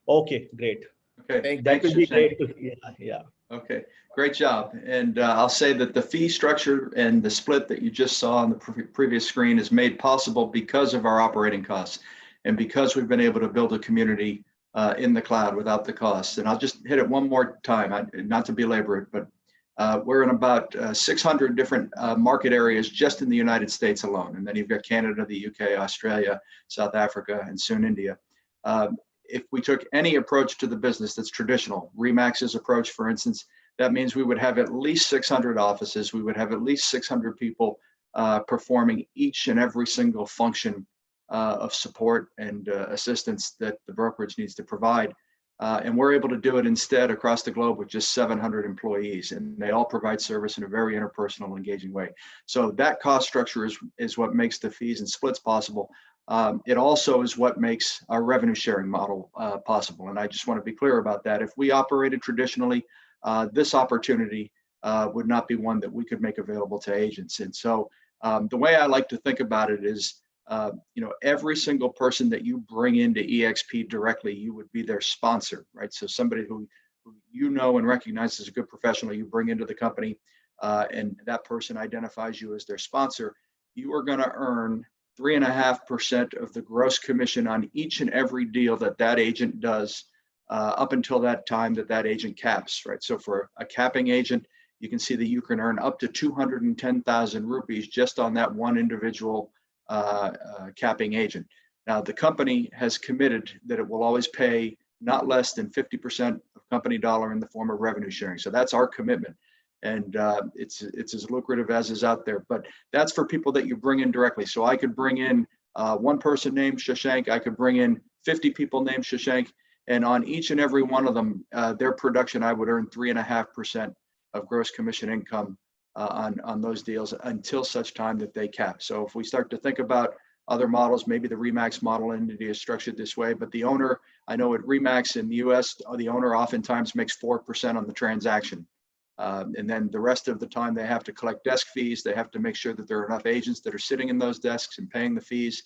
Okay, great. Okay, That thanks, will be Shashank. great to hear. Yeah. Okay, great job. And I'll say that the fee structure and the split that you just saw on the previous screen is made possible because of our operating costs and because we've been able to build a community in the cloud without the costs. And I'll just hit it one more time, not to belabor it, but We're in about 600 different market areas just in the United States alone. And then you've got Canada, the UK, Australia, South Africa, and soon India. If we took any approach to the business that's traditional, Remax's approach, for instance, that means we would have at least 600 offices. We would have at least 600 people performing each and every single function of support and assistance that the brokerage needs to provide. And we're able to do it instead across the globe with just 700 employees, and they all provide service in a very interpersonal, engaging way. So that cost structure is what makes the fees and splits possible. It also is what makes our revenue sharing model possible. And I just want to be clear about that. If we operated traditionally, this opportunity would not be one that we could make available to agents. And so the way I like to think about it is, every single person that you bring into EXP directly, you would be their sponsor, right? So somebody who you know and recognize as a good professional, you bring into the company, and that person identifies you as their sponsor. You are going to earn 3.5% of the gross commission on each and every deal that agent does up until that time that agent caps, right? So for a capping agent, you can see that you can earn up to 210,000 rupees just on that one individual capping agent. Now, the company has committed that it will always pay not less than 50% of company dollar in the form of revenue sharing. So that's our commitment. And it's as lucrative as is out there. But that's for people that you bring in directly. So I could bring in one person named Shashank. I could bring in 50 people named Shashank. And on each and every one of them, their production, I would earn 3.5% of gross commission income on those deals until such time that they cap. So if we start to think about other models, maybe the Remax model in India is structured this way, but the owner, I know at Remax in the US, the owner oftentimes makes 4% on the transaction. And then the rest of the time they have to collect desk fees. They have to make sure that there are enough agents that are sitting in those desks and paying the fees.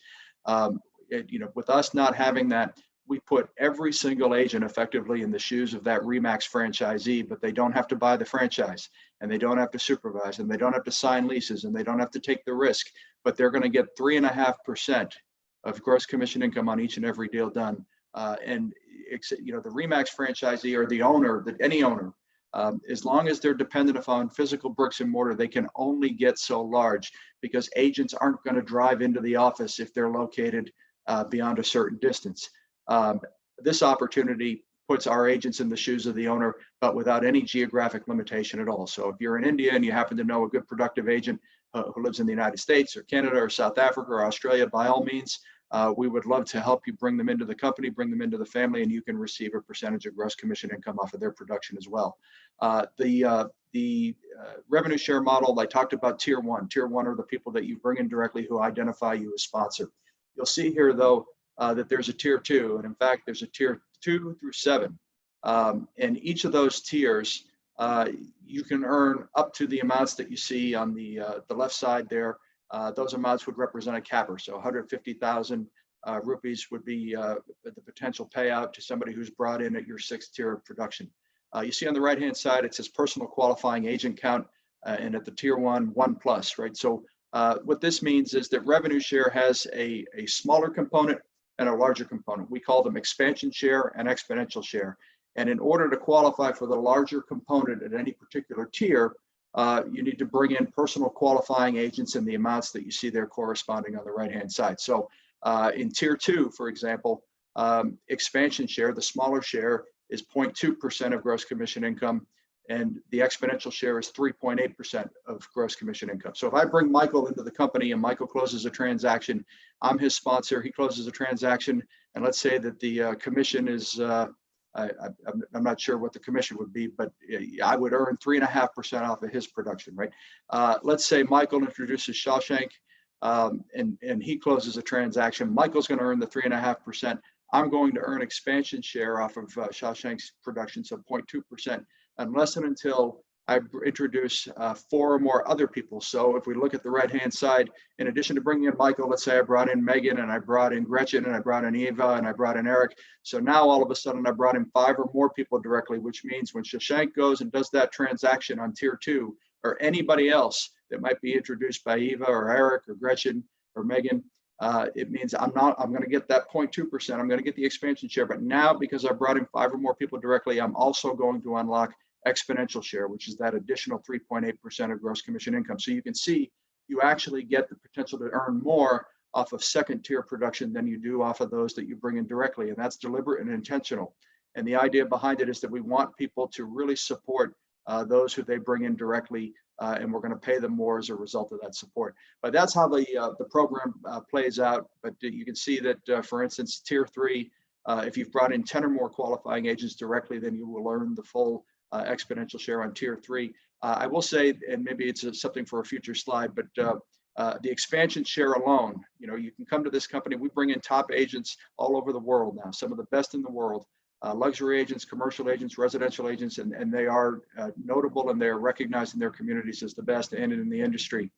With us not having that, we put every single agent effectively in the shoes of that Remax franchisee, but they don't have to buy the franchise, and they don't have to supervise, and they don't have to sign leases, and they don't have to take the risk, but they're going to get 3.5% of gross commission income on each and every deal done. And the Remax franchisee or the owner, any owner, as long as they're dependent upon physical bricks and mortar, they can only get so large because agents aren't going to drive into the office if they're located beyond a certain distance. This opportunity puts our agents in the shoes of the owner, but without any geographic limitation at all. So if you're in India and you happen to know a good productive agent who lives in the United States or Canada or South Africa or Australia, by all means, we would love to help you bring them into the company, bring them into the family, and you can receive a percentage of gross commission income off of their production as well. The revenue share model, I talked about tier one. Tier one are the people that you bring in directly who identify you as sponsor. You'll see here, though, that there's a tier two, and in fact, there's a tier 2 through 7. And each of those tiers, you can earn up to the amounts that you see on the left side there. Those amounts would represent a capper. So 150,000 rupees would be the potential payout to somebody who's brought in at your 6th tier of production. You see on the right-hand side, it says personal qualifying agent count, and at the tier 1 plus, right? So what this means is that revenue share has a smaller component and a larger component. We call them expansion share and exponential share. And in order to qualify for the larger component at any particular tier, you need to bring in personal qualifying agents in the amounts that you see there corresponding on the right-hand side. So in tier 2, for example, expansion share, the smaller share, is 0.2% of gross commission income, and the exponential share is 3.8% of gross commission income. So if I bring Michael into the company and Michael closes a transaction, I'm his sponsor, he closes a transaction, and let's say that the commission is, I'm not sure what the commission would be, but I would earn 3.5% off of his production, right? Let's say Michael introduces Shashank and he closes a transaction. Michael's going to earn the 3.5%. I'm going to earn expansion share off of Shashank's production, so 0.2%, unless and until I introduce 4 or more other people. So if we look at the right-hand side, in addition to bringing in Michael, let's say I brought in Megan, and I brought in Gretchen, and I brought in Eva, and I brought in Eric. So now all of a sudden I brought in 5 or more people directly, which means when Shashank goes and does that transaction on tier 2, or anybody else that might be introduced by Eva or Eric or Gretchen or Megan, it means I'm going to get that 0.2%. I'm going to get the expansion share. But now, because I brought in 5 or more people directly, I'm also going to unlock exponential share, which is that additional 3.8% of gross commission income. So you can see you actually get the potential to earn more off of second tier production than you do off of those that you bring in directly. And that's deliberate and intentional. And the idea behind it is that we want people to really support those who they bring in directly, and we're going to pay them more as a result of that support. But that's how the program plays out. But you can see that, for instance, tier 3, if you've brought in 10 or more qualifying agents directly, then you will earn the full exponential share on tier 3. I will say, and maybe it's something for a future slide, but the expansion share alone, you can come to this company. We bring in top agents all over the world now, some of the best in the world, luxury agents, commercial agents, residential agents, and they are notable, and they're recognized in their communities as the best and in the industry.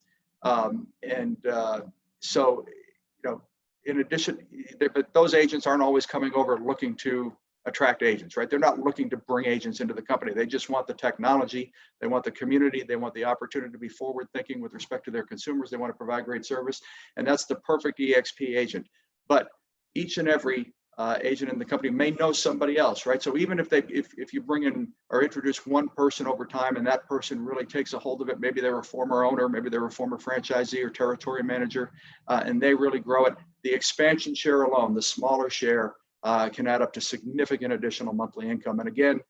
So, in addition, but those agents aren't always coming over looking to attract agents, right? They're not looking to bring agents into the company. They just want the technology. They want the community. They want the opportunity to be forward thinking with respect to their consumers. They want to provide great service. And that's the perfect EXP agent. But each and every agent in the company may know somebody else, right? So even if you bring in or introduce one person over time and that person really takes a hold of it, maybe they're a former owner, maybe they're a former franchisee or territory manager, and they really grow it, the expansion share alone, the smaller share, can add up to significant additional monthly income. And again,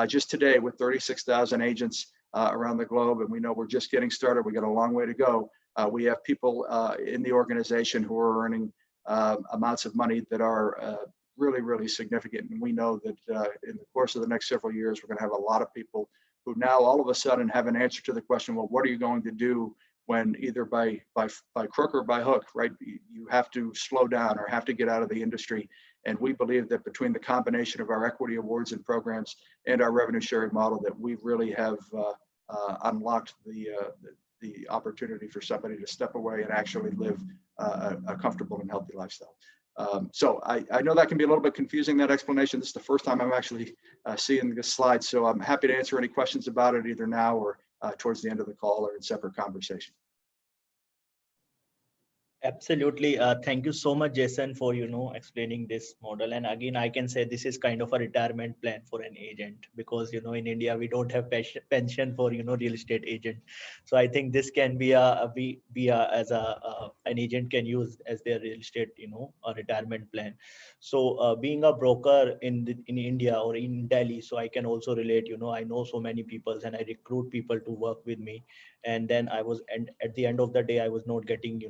just today with 36,000 agents around the globe, and we know we're just getting started, we got a long way to go. We have people in the organization who are earning amounts of money that are really, really significant. And we know that in the course of the next several years, we're going to have a lot of people who now all of a sudden have an answer to the question, well, what are you going to do when either by crook or by hook, right? You have to slow down or have to get out of the industry. And we believe that between the combination of our equity awards and programs and our revenue sharing model, that we really have unlocked the opportunity for somebody to step away and actually live a comfortable and healthy lifestyle. So I know that can be a little bit confusing, that explanation. This is the first time I'm actually seeing this slide. So I'm happy to answer any questions about it either now or towards the end of the call or in separate conversation. Absolutely. Thank you so much, Jason, for explaining this model. And again, I can say this is kind of a retirement plan for an agent, because in India we don't have pension for real estate agent. So I think this can be as an agent can use as their real estate a retirement plan. So being a broker in India or in Delhi, so I can also relate. I know so many people and I recruit people to work with me, and then and at the end of the day I was not getting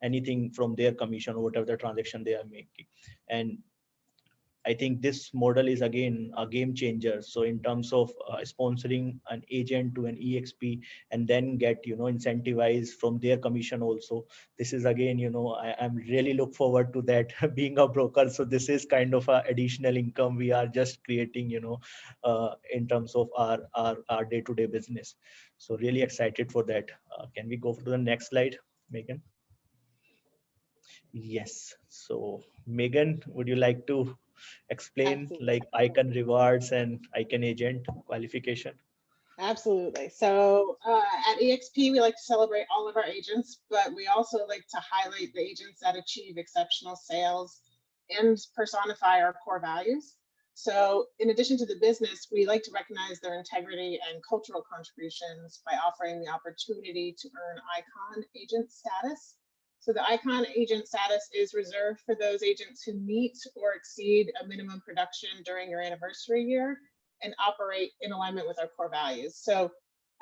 anything from their commission or whatever the transaction they are making. And I think this model is again a game changer. So in terms of sponsoring an agent to an EXP and then get incentivized from their commission also, this is again I'm really look forward to that being a broker. So this is kind of a additional income we are just creating in terms of our day-to-day business. So really excited for that. Can we go to the next slide, Megan? Yes. So Megan, would you like to explain Absolutely. like icon rewards and icon agent qualification? Absolutely. So at EXP, we like to celebrate all of our agents, but we also like to highlight the agents that achieve exceptional sales and personify our core values. So in addition to the business, we like to recognize their integrity and cultural contributions by offering the opportunity to earn icon agent status. So the icon agent status is reserved for those agents who meet or exceed a minimum production during your anniversary year and operate in alignment with our core values. So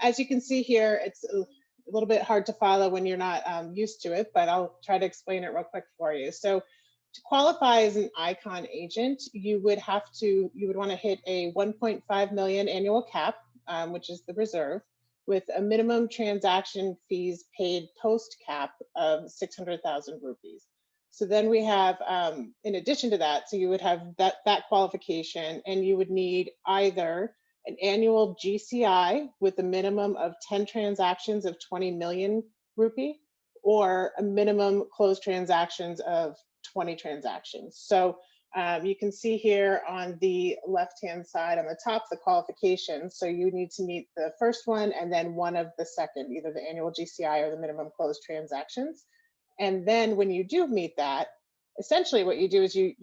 as you can see here, it's a little bit hard to follow when you're not used to it, but I'll try to explain it real quick for you. So to qualify as an icon agent, you would want to hit a 1.5 million annual cap, which is the reserve, with a minimum transaction fees paid post cap of 600,000 rupees. So then we have, in addition to that, so you would have that qualification, and you would need either an annual GCI with a minimum of 10 transactions of 20 million rupee, or a minimum closed transactions of 20 transactions. So you can see here on the left-hand side on the top, the qualifications. So you need to meet the first one and then one of the second, either the annual GCI or the minimum closed transactions. And then when you do meet that, essentially what you do is you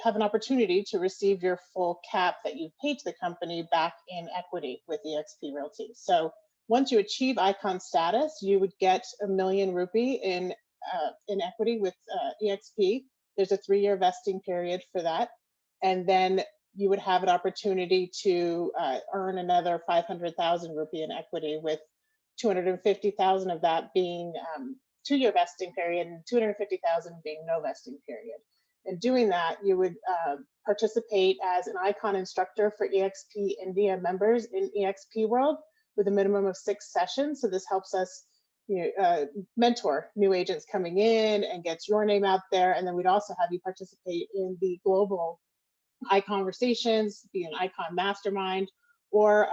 have an opportunity to receive your full cap that you paid to the company back in equity with eXp Realty. So once you achieve icon status, you would get 1 million rupee in equity with eXp. There's a 3-year vesting period for that, and then you would have an opportunity to earn another 500,000 rupee in equity, with 250,000 of that being 2-year vesting period and 250,000 being no vesting period. In doing that, you would participate as an icon instructor for eXp India members in eXp World with a minimum of 6 sessions. So this helps us mentor new agents coming in and gets your name out there. And then we'd also have you participate in the global iConversations, be an icon mastermind, or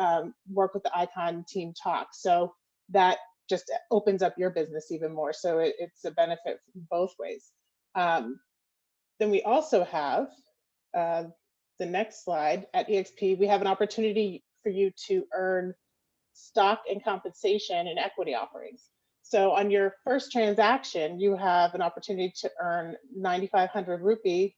work with the icon team talk. So that just opens up your business even more. So it's a benefit both ways. Then we also have the next slide. At eXp, we have an opportunity for you to earn stock and compensation and equity offerings. So on your first transaction, you have an opportunity to earn 9,500 rupee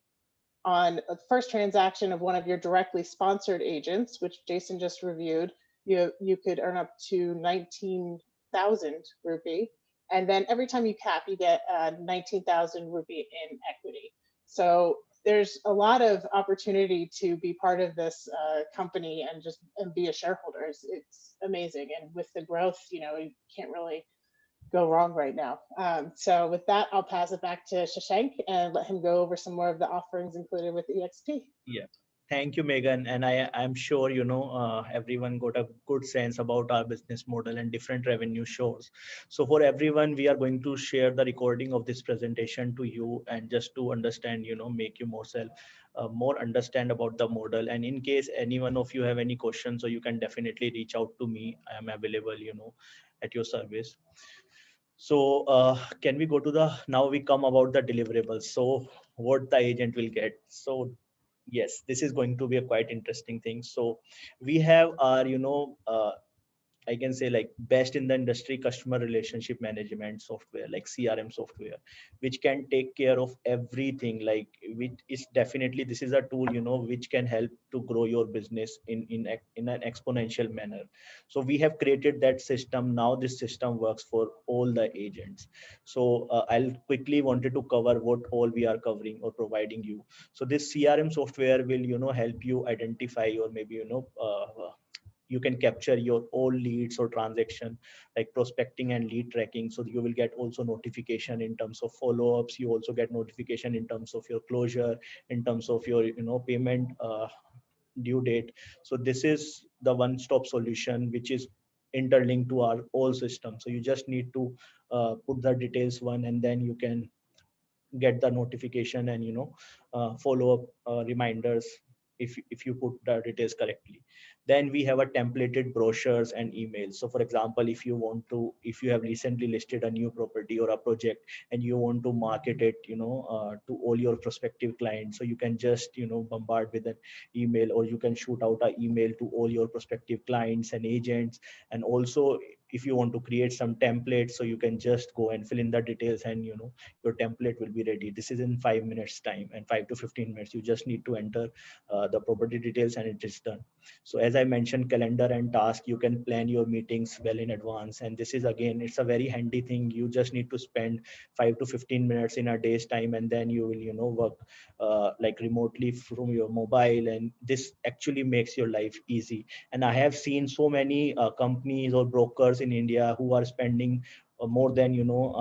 on the first transaction of one of your directly sponsored agents, which Jason just reviewed. You could earn up to 19,000 rupee. And then every time you cap, you get 19,000 rupee in equity. So there's a lot of opportunity to be part of this company and be a shareholder. It's amazing. And with the growth, you can't really go wrong right now. So with that, I'll pass it back to Shashank and let him go over some more of the offerings included with eXp. Yeah. Thank you, Megan. And I'm sure, everyone got a good sense about our business model and different revenue sources. So for everyone, we are going to share the recording of this presentation to you, and just to understand, make you more understand about the model. And in case any one of you have any questions, so you can definitely reach out to me. I am available, at your service. So can we go to now we come about the deliverables. So what the agent will get. So yes, this is going to be a quite interesting thing. So we have our, I can say like best in the industry customer relationship management software, like CRM software, which can take care of everything. Like which is definitely, this is a tool, which can help to grow your business in an exponential manner. So we have created that system. Now this system works for all the agents. So I'll quickly wanted to cover what all we are covering or providing you. So this CRM software will, help you identify, or maybe, you can capture your all leads or transaction, like prospecting and lead tracking. So you will get also notification in terms of follow-ups. You also get notification in terms of your closure, in terms of your payment due date. So this is the one-stop solution which is interlinked to our all system. So you just need to put the details one, and then you can get the notification and follow up reminders if you put the details correctly. Then we have a templated brochures and emails. So for example, if you have recently listed a new property or a project and you want to market it to all your prospective clients, so you can just bombard with an email, or you can shoot out an email to all your prospective clients and agents. And also if you want to create some templates, so you can just go and fill in the details, and your template will be ready. This is in 5 minutes time, and 5 to 15 minutes. You just need to enter the property details and it is done. So as I mentioned, calendar and task, you can plan your meetings well in advance. And this is, again, it's a very handy thing. You just need to spend 5 to 15 minutes in a day's time, and then you will work like remotely from your mobile, and this actually makes your life easy. And I have seen so many companies or brokers in India who are spending more than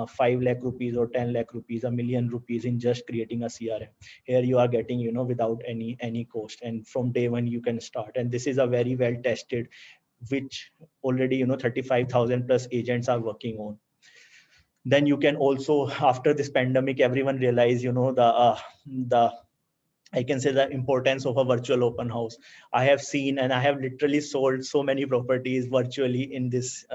5 lakh rupees or 10 lakh rupees, a million rupees in just creating a CRM. Here you are getting without any cost, and from day one you can start. And this is a very well tested, which already 35,000 plus agents are working on. Then you can also, after this pandemic, everyone realized the I can say the importance of a virtual open house. I have seen, and I have literally sold so many properties virtually in this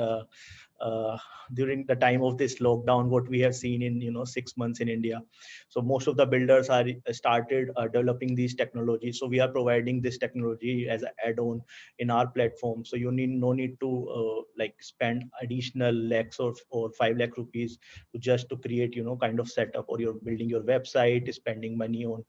uh, during the time of this lockdown, what we have seen in 6 months in India. So most of the builders are started developing these technologies. So we are providing this technology as an add-on in our platform. So you need no need to like spend additional lakhs or 5 lakh rupees to just to create kind of setup, or you're building your website, spending money on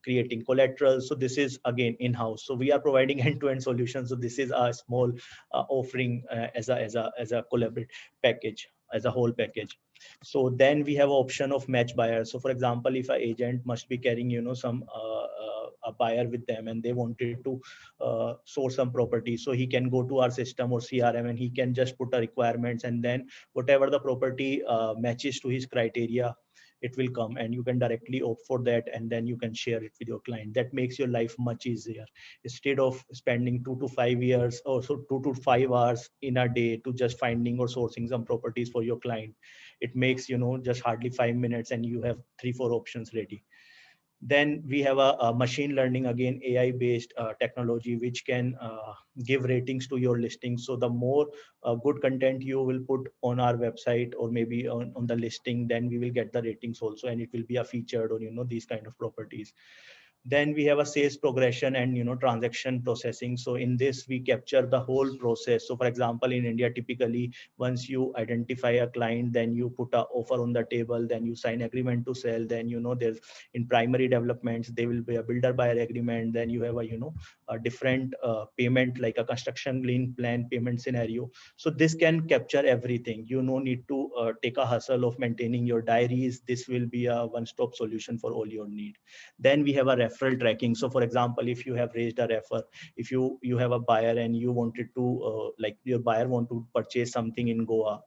creating collateral. So this is again in-house. So we are providing end-to-end solutions. So this is a small offering as a collaborate package, as a whole package. So then we have option of match buyers. So for example, if an agent must be carrying some a buyer with them, and they wanted to source some property, so he can go to our system or CRM, and he can just put the requirements, and then whatever the property matches to his criteria, it will come, and you can directly opt for that, and then you can share it with your client. That makes your life much easier. Instead of spending 2 to 5 years, or so 2 to 5 hours in a day to just finding or sourcing some properties for your client, it makes just hardly 5 minutes, and you have 3 4 options ready. Then we have a machine learning, again AI based technology, which can give ratings to your listings. So the more good content you will put on our website, or maybe on the listing, then we will get the ratings also, and it will be a featured on these kind of properties. Then we have a sales progression and transaction processing. So in this we capture the whole process. So for example, in India, typically once you identify a client, then you put a offer on the table, then you sign agreement to sell, then there's in primary developments there will be a builder buyer agreement, then you have a different payment, like a construction lien plan payment scenario. So this can capture everything. You no need to take a hustle of maintaining your diaries. This will be a one stop solution for all your need. Then we have a referral tracking. So for example, if you have raised a refer, if you have a buyer and you wanted to like your buyer want to purchase something in Goa,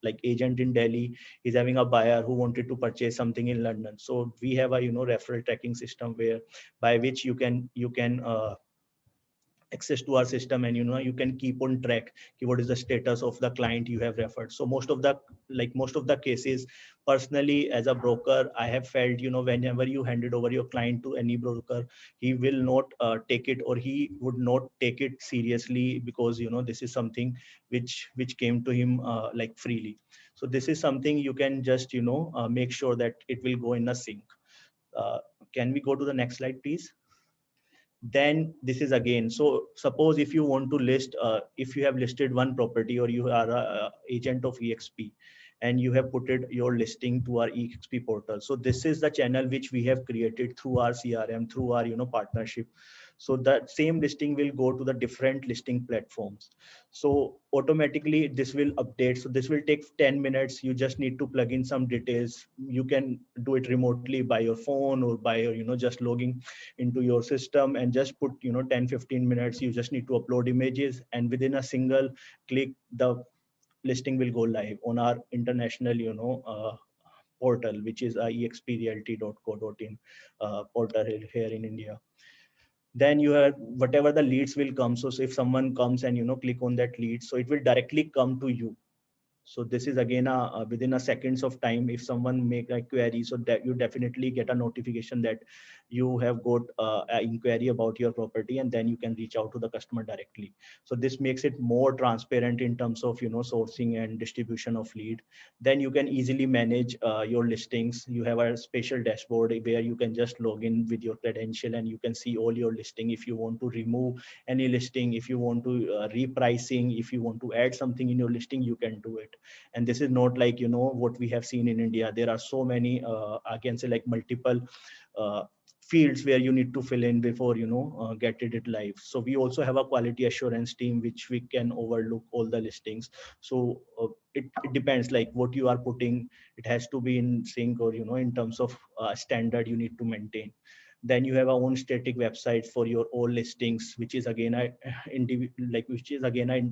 like agent in Delhi is having a buyer who wanted to purchase something in London. So we have a referral tracking system, where by which you can access to our system, and you can keep on track what is the status of the client you have referred. So most of the cases, personally as a broker, I have felt whenever you handed over your client to any broker, he will not take it, or he would not take it seriously, because this is something which came to him like freely. So this is something you can just make sure that it will go in a sync. uh, can we go to the next slide, please? Then this is again, so suppose if you want to list, if you have listed one property, or you are a agent of exp, and you have put it your listing to our exp portal. So this is the channel which we have created through our CRM, through our partnership. So that same listing will go to the different listing platforms. So automatically this will update. So this will take 10 minutes. You just need to plug in some details. You can do it remotely by your phone, or by your just logging into your system, and just put 10-15 minutes. You just need to upload images, and within a single click the listing will go live on our international portal, which is exprealty.co.in portal here in India. Then you have whatever the leads will come. So if someone comes and click on that lead, so it will directly come to you. So this is again within a seconds of time. If someone make a query, so that you definitely get a notification that you have got an inquiry about your property, and then you can reach out to the customer directly. So this makes it more transparent in terms of sourcing and distribution of lead. Then you can easily manage your listings. You have a special dashboard where you can just log in with your credential, and you can see all your listing. If you want to remove any listing, if you want to repricing, if you want to add something in your listing, you can do it. And this is not like what we have seen in India. There are so many I can say like multiple uh, fields where you need to fill in before get it live. So we also have a quality assurance team which we can overlook all the listings. So it depends like what you are putting. It has to be in sync, or in terms of standard you need to maintain. Then you have a own static website for your all listings, which is again which is again a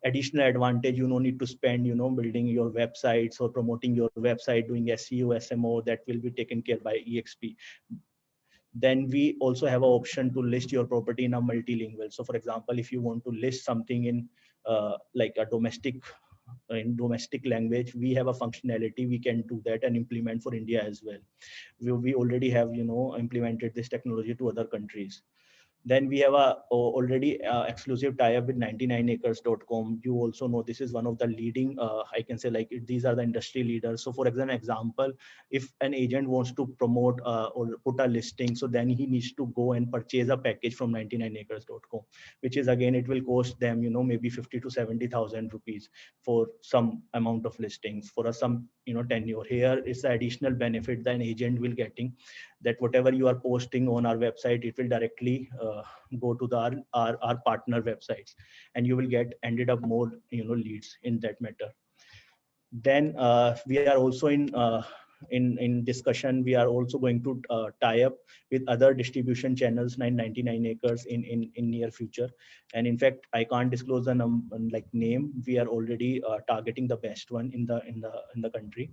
additional advantage. You no need to spend building your websites or promoting your website, doing SEO, SMO. That will be taken care by exp. Then we also have an option to list your property in a multilingual. So for example, if you want to list something in like a domestic language, we have a functionality. We can do that and implement for India as well. We already have implemented this technology to other countries. Then we have a already exclusive tie-up with 99acres.com. You also know this is one of the leading, I can say like these are the industry leaders. So for example, if an agent wants to promote or put a listing, so then he needs to go and purchase a package from 99acres.com, which is again, it will cost them, maybe 50 to 70,000 rupees for some amount of listings for a some, tenure. Here is the additional benefit that an agent will getting, that whatever you are posting on our website, it will directly go to the our partner websites, and you will get ended up more leads in that matter. Then we are also in discussion. We are also going to tie up with other distribution channels, 999 acres in near future. And in fact, I can't disclose the like name. We are already targeting the best one in the country.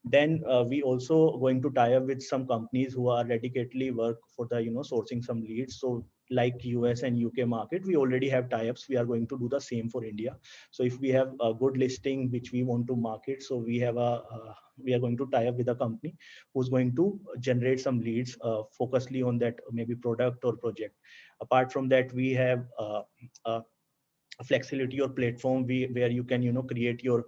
Then we also going to tie up with some companies who are dedicatedly work for the sourcing some leads. So like US and UK market, we already have tie-ups. We are going to do the same for India. So if we have a good listing which we want to market, so we have a we are going to tie up with a company who's going to generate some leads focusedly on that maybe product or project. Apart from that, we have flexibility or platform where you can create your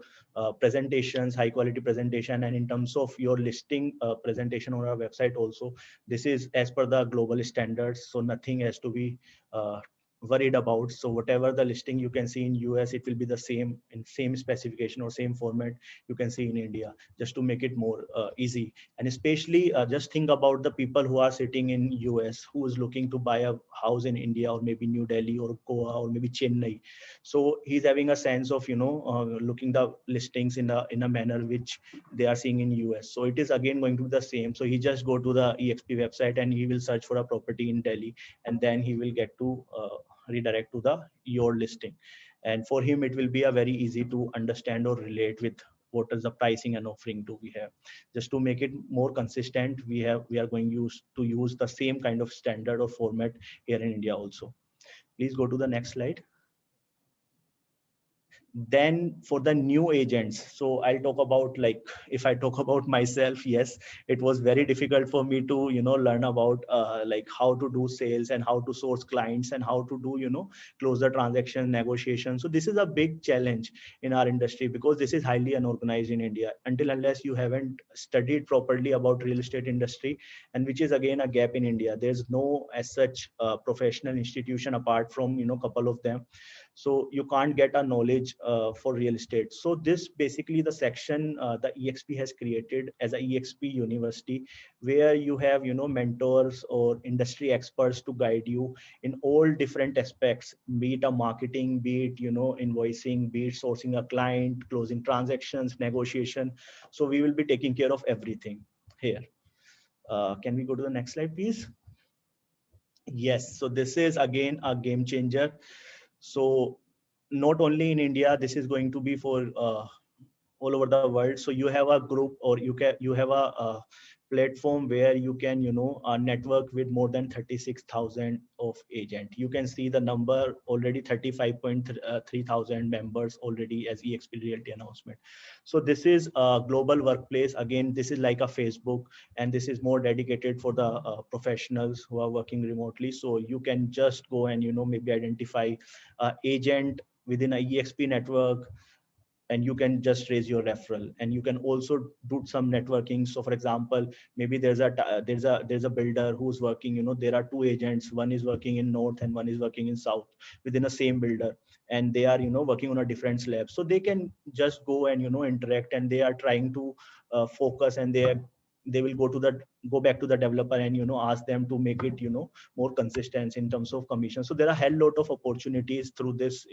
presentations, high quality presentation. And in terms of your listing presentation on our website also, this is as per the global standards, so nothing has to be uh, worried about. So whatever the listing you can see in US, it will be the same in same specification or same format you can see in India, just to make it more easy. And especially just think about the people who are sitting in US who is looking to buy a house in India, or maybe New Delhi or Goa or maybe Chennai. So he's having a sense of looking the listings in a manner which they are seeing in US. So it is again going to be the same. So he just go to the EXP website and he will search for a property in Delhi, and then he will get to redirect to the your listing. And for him it will be a very easy to understand or relate with what is the pricing and offering do we have. Just to make it more consistent, we are going to use the same kind of standard or format here in India also. Please go to the next slide. Then for the new agents, so I'll talk about, like, if I talk about myself, yes, it was very difficult for me to learn about like how to do sales and how to source clients and how to do close the transaction negotiation. So this is a big challenge in our industry, because this is highly unorganized in India. Until unless you haven't studied properly about real estate industry, and which is again a gap in India, there's no as such professional institution apart from couple of them. So you can't get a knowledge for real estate. So this basically the section the EXP has created as a EXP university, where you have mentors or industry experts to guide you in all different aspects, be it a marketing, be it invoicing, be it sourcing a client, closing transactions, negotiation. So we will be taking care of everything here. Can we go to the next slide, please? Yes, so this is again a game changer. So not only in India, this is going to be for all over the world. So you have a group, or you have a platform where you can network with more than 36,000 of agent. You can see the number already, 35.3 thousand members already as EXP Realty announcement. So this is a global workplace. Again, this is like a Facebook, and this is more dedicated for the professionals who are working remotely. So you can just go and maybe identify agent within a EXP network, and you can just raise your referral. And you can also do some networking. So for example, maybe there's a builder who's working, there are two agents, one is working in north and one is working in south within the same builder, and they are working on a different slab. So they can just go and interact, and they are trying to focus, and they will go back to the developer and ask them to make it more consistent in terms of commission. So there are a hell lot of opportunities through this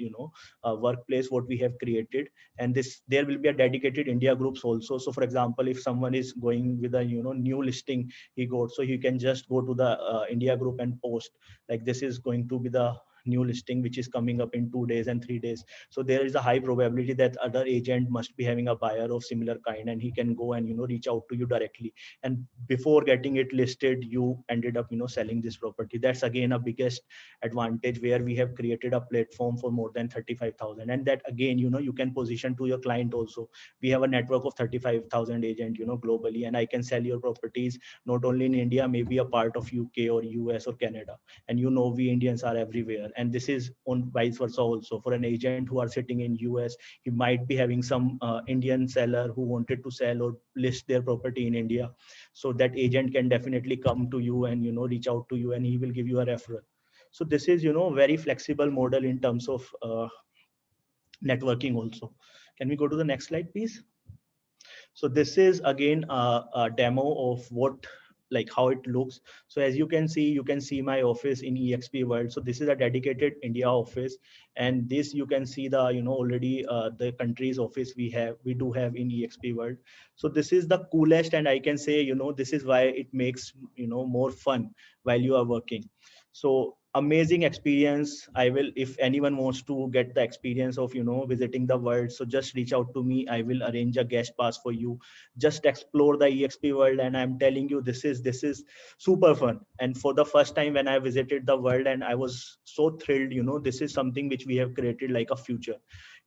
workplace what we have created. And this, there will be a dedicated India groups also. So for example, if someone is going with a new listing he got, so he can just go to the India group and post, like, this is going to be the new listing which is coming up in 2 days and 3 days. So there is a high probability that other agent must be having a buyer of similar kind, and he can go and reach out to you directly. And before getting it listed, you ended up selling this property. That's again a biggest advantage, where we have created a platform for more than 35,000. And that again, you can position to your client also. We have a network of 35,000 agent globally, and I can sell your properties not only in India, maybe a part of UK or US or Canada. And we Indians are everywhere, and this is on vice versa also. For an agent who are sitting in US, he might be having some Indian seller who wanted to sell or list their property in India. So that agent can definitely come to you and reach out to you, and he will give you a referral. So this is very flexible model in terms of networking also. Can we go to the next slide, please? So this is again a demo of what, like how it looks. So as you can see my office in EXP world. So this is a dedicated India office, and this you can see the already the country's office we do have in EXP world. So this is the coolest, and I can say this is why it makes more fun while you are working. So amazing experience. I will, if anyone wants to get the experience of visiting the world, so just reach out to me. I will arrange a guest pass for you. Just explore the EXP world, and I'm telling you, this is super fun. And for the first time when I visited the world, and I was so thrilled. This is something which we have created like a future.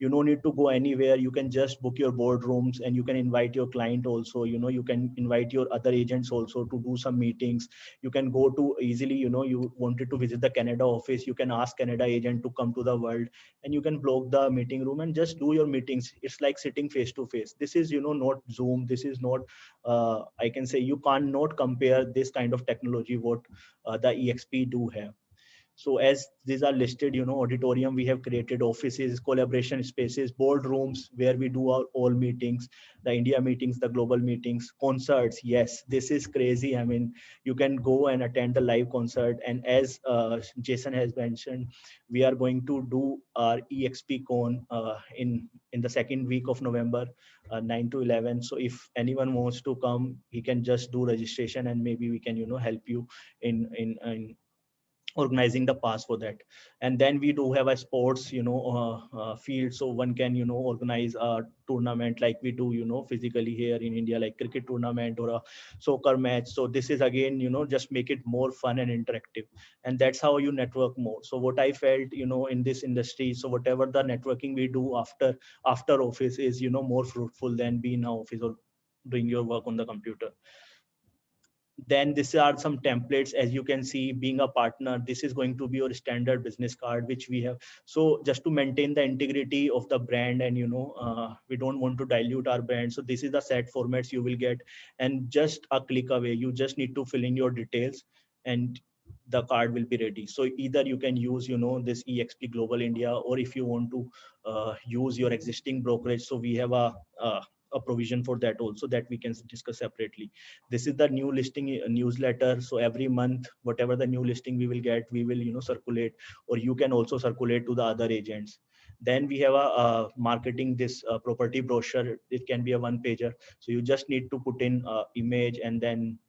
You don't need to go anywhere. You can just book your boardrooms, and you can invite your client also. You can invite your other agents also to do some meetings. You can go to easily, you wanted to visit the Canada office, you can ask Canada agent to come to the world, and you can block the meeting room and just do your meetings. It's like sitting face to face. This is not Zoom. This is not I can say, you can't not compare this kind of technology what the EXP do have. So as these are listed, auditorium we have created, offices, collaboration spaces, boardrooms where we do our all meetings, the India meetings, the global meetings, concerts. Yes, this is crazy. I mean, you can go and attend the live concert. And as Jason has mentioned, we are going to do our EXP Con in the second week of November, 9 to 11. So if anyone wants to come, he can just do registration, and maybe we can help you in organizing the pass for that. And then we do have a sports field, so one can organize a tournament like we do physically here in India, like cricket tournament or a soccer match. So this is again just make it more fun and interactive, and that's how you network more. So what I felt in this industry, so whatever the networking we do after office is more fruitful than being in office or doing your work on the computer. Then these are some templates. As you can see, being a partner, this is going to be your standard business card which we have. So just to maintain the integrity of the brand, and we don't want to dilute our brand, so this is the set formats you will get, and just a click away, you just need to fill in your details, and the card will be ready. So either you can use this EXP Global India, or if you want to use your existing brokerage, so we have a provision for that also, that we can discuss separately. This is the new listing newsletter. So every month, whatever the new listing we will get, we will circulate, or you can also circulate to the other agents. Then we have a marketing this property brochure. It can be a one pager, so you just need to put in image, and then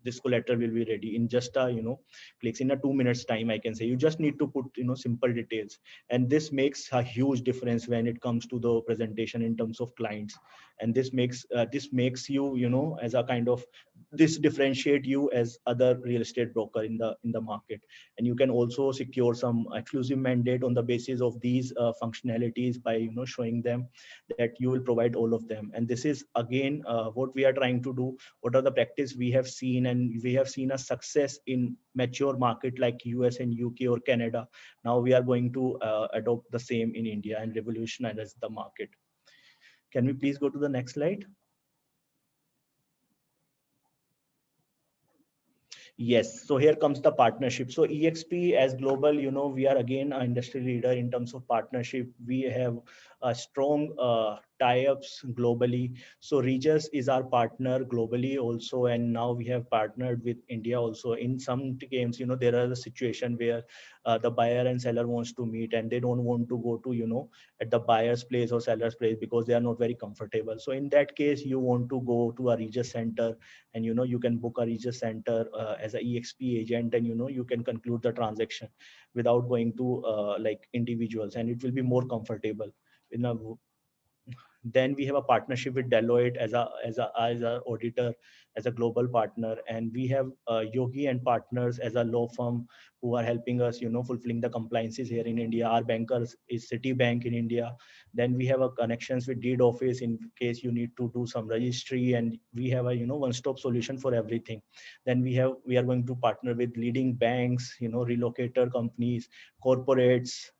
this collateral will be ready in just a clicks, in a 2 minutes time, I can say. You just need to put simple details, and this makes a huge difference when it comes to the presentation in terms of clients. And this makes you as a kind of, this differentiate you as other real estate broker in the market. And you can also secure some exclusive mandate on the basis of these functionalities by showing them that you will provide all of them. And this is again what we are trying to do. What are the practice we have seen, and we have seen a success in mature market like US and UK or Canada. Now we are going to adopt the same in India and revolutionize the market. Can we please go to the next slide? Yes, so here comes the partnership. So EXP as global, we are again an industry leader in terms of partnership. We have a strong tie-ups globally. So Regis is our partner globally also, and now we have partnered with India also. In some games, there are a situation where the buyer and seller wants to meet, and they don't want to go to, at the buyer's place or seller's place because they are not very comfortable. So in that case, you want to go to a Regis center, and you can book a Regis center as a EXP agent, and you can conclude the transaction without going to like individuals, and it will be more comfortable. In a Then we have a partnership with Deloitte as a auditor, as a global partner, and we have Yogi and Partners as a law firm who are helping us, fulfilling the compliances here in India. Our bankers is Citibank in India. Then we have a connections with deed office in case you need to do some registry, and we have a one-stop solution for everything. Then we are going to partner with leading banks, relocator companies, corporates,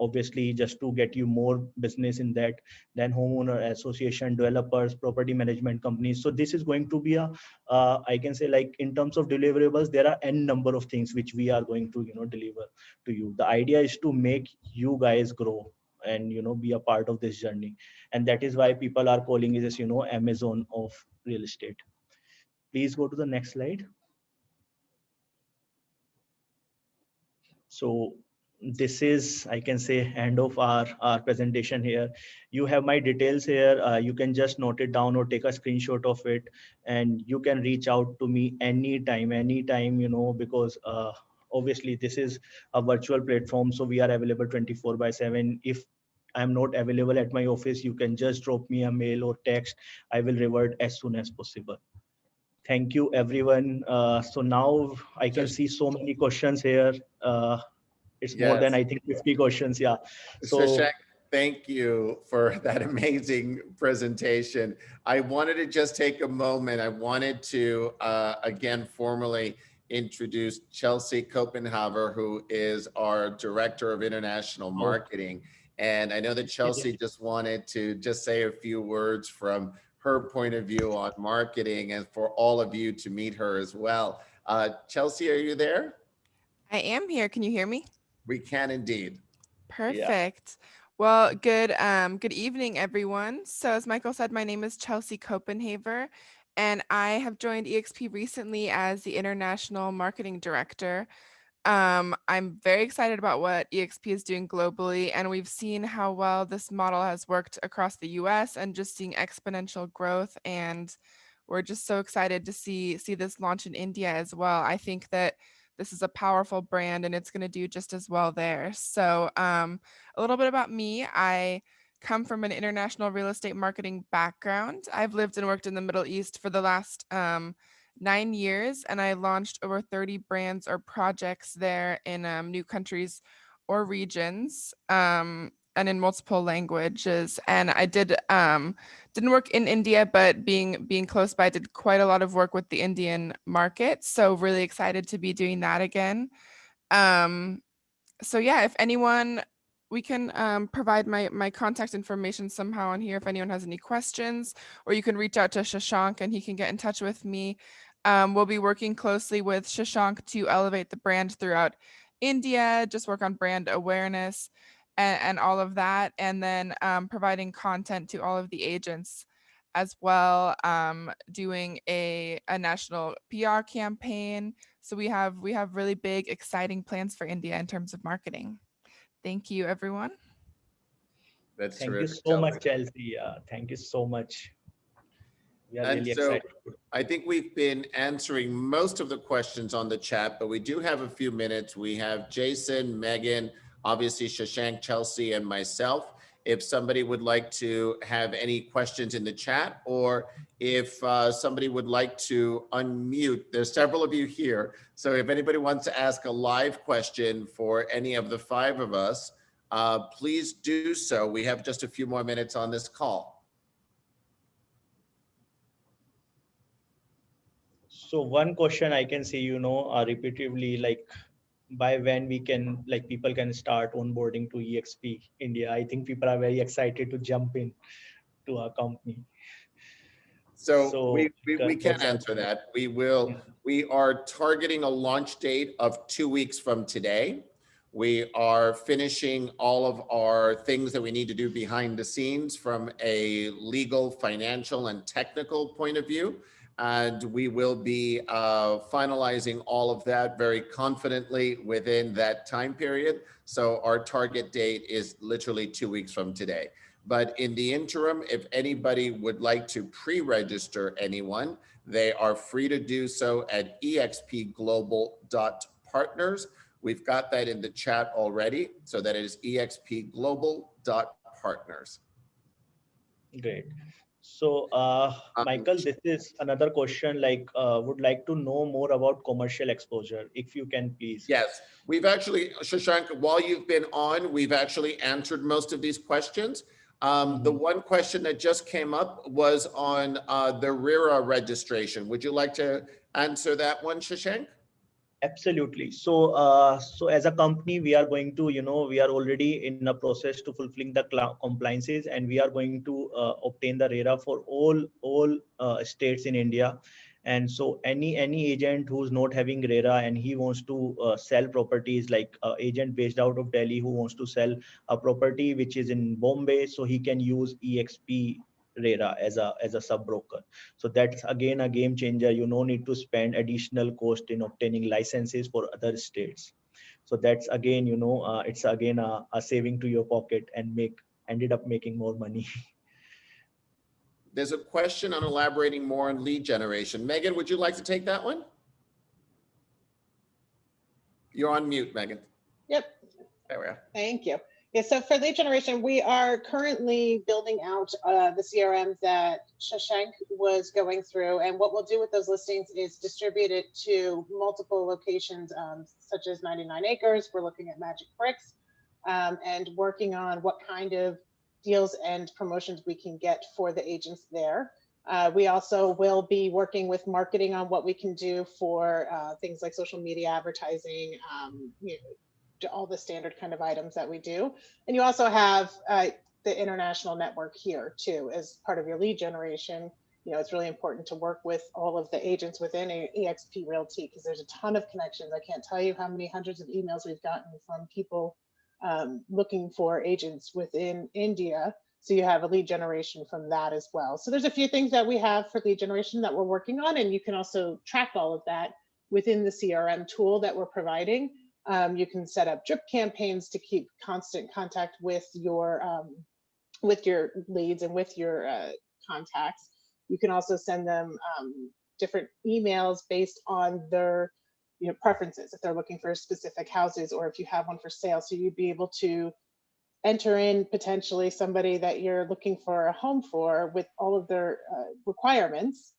obviously just to get you more business in that. Then homeowner association, developers, property management companies. So this is going to be a I can say, like, in terms of deliverables, there are n number of things which we are going to deliver to you. The idea is to make you guys grow and be a part of this journey, and that is why people are calling it as Amazon of real estate. Please go to the next slide. So this is, I can say, end of our presentation here. You have my details here. You can just note it down or take a screenshot of it, and you can reach out to me anytime, because obviously this is a virtual platform, so we are available 24/7. If I'm not available at my office, you can just drop me a mail or text. I will revert as soon as possible. Thank you, everyone. So now I can Shash- see so many questions here. It's more than, Yes. I think, 50 questions. Yeah. Shashank, So thank you for that amazing presentation. I wanted to just take a moment. I wanted to, again, formally introduce Chelsea Copenhaver, who is our Director of International oh, Marketing. And I know that she's Chelsea just wanted to just say a few words from her point of view on marketing, and for all of you to meet her as well. Chelsea, are you there? I am here. Can you hear me? We can indeed. yeah. Perfect. Well, good evening, everyone. So as Michael said, my name is Chelsea Copenhaver, and I have joined EXP recently as the International Marketing Director. I'm very excited about what EXP is doing globally, and we've seen how well this model has worked across the US and just seeing exponential growth. And we're just so excited to see this launch in India as well. I think that this is a powerful brand and it's going to do just as well there. So, a little bit about me. I come from an international real estate marketing background. I've lived and worked in the Middle East for the last 9 years, and I launched over 30 brands or projects there in new countries or regions, and in multiple languages. And I didn't work in India, but being close by, I did quite a lot of work with the Indian market. So really excited to be doing that again. Um, so yeah, if anyone, we can provide my contact information somehow on here if anyone has any questions, or you can reach out to Shashank and he can get in touch with me. We'll be working closely with Shashank to elevate the brand throughout India, just work on brand awareness and all of that, and then providing content to all of the agents as well, doing a national PR campaign. So we have really big, exciting plans for India in terms of marketing. Thank you, everyone. That's Thank you terrific, so Chelsea. much, Chelsea. Thank you so much. We are And really so excited. I think we've been answering most of the questions on the chat, but we do have a few minutes. We have Jason, Megan, obviously Shashank, Chelsea, and myself. If somebody would like to have any questions in the chat, or if somebody would like to unmute, there's several of you here. So if anybody wants to ask a live question for any of the five of us, please do so. We have just a few more minutes on this call. So one question I can see, repeatedly, like, by when we can, like, people can start onboarding to EXP India. I think people are very excited to jump in to our company. So So we can what's our answer that. We are targeting a launch date of 2 weeks from today. We are finishing all of our things that we need to do behind the scenes from a legal, financial, and technical point of view. And we will be finalizing all of that very confidently within that time period. So our target date is literally 2 weeks from today. But in the interim, if anybody would like to pre-register anyone, they are free to do so at expglobal.partners. We've got that in the chat already. So that is expglobal.partners. Great. So, Michael, this is another question. Like, would like to know more about commercial exposure, if you can, please. Yes, we've actually, Shashank, while you've been on, we've actually answered most of these questions. The one question that just came up was on the RERA registration. Would you like to answer that one, Shashank? Absolutely. So, so as a company, we are going to, we are already in a process to fulfilling the compliances, and we are going to obtain the RERA for all states in India. And so, any agent who's not having RERA and he wants to sell properties, like agent based out of Delhi who wants to sell a property which is in Bombay, so he can use EXP RERA as a sub broker. So that's again a game changer. You no need to spend additional cost in obtaining licenses for other states. So that's again, it's again a saving to your pocket and ended up making more money. There's a question on elaborating more on lead generation. Megan, would you like to take that one? You're on mute, Megan. Yep. There we are. Thank you. Yeah, so for lead generation, we are currently building out the CRM that Shashank was going through. And what we'll do with those listings is distribute it to multiple locations, such as 99 Acres. We're looking at Magic Bricks and working on what kind of deals and promotions we can get for the agents there. We also will be working with marketing on what we can do for things like social media advertising, all the standard kind of items that we do. And you also have the international network here too, as part of your lead generation. It's really important to work with all of the agents within eXp Realty, because there's a ton of connections. I can't tell you how many hundreds of emails we've gotten from people looking for agents within India. So you have a lead generation from that as well. So there's a few things that we have for lead generation that we're working on, and you can also track all of that within the CRM tool that we're providing. You can set up drip campaigns to keep constant contact with your leads and with your contacts. You can also send them different emails based on their preferences, if they're looking for specific houses or if you have one for sale. So you'd be able to enter in potentially somebody that you're looking for a home for with all of their requirements,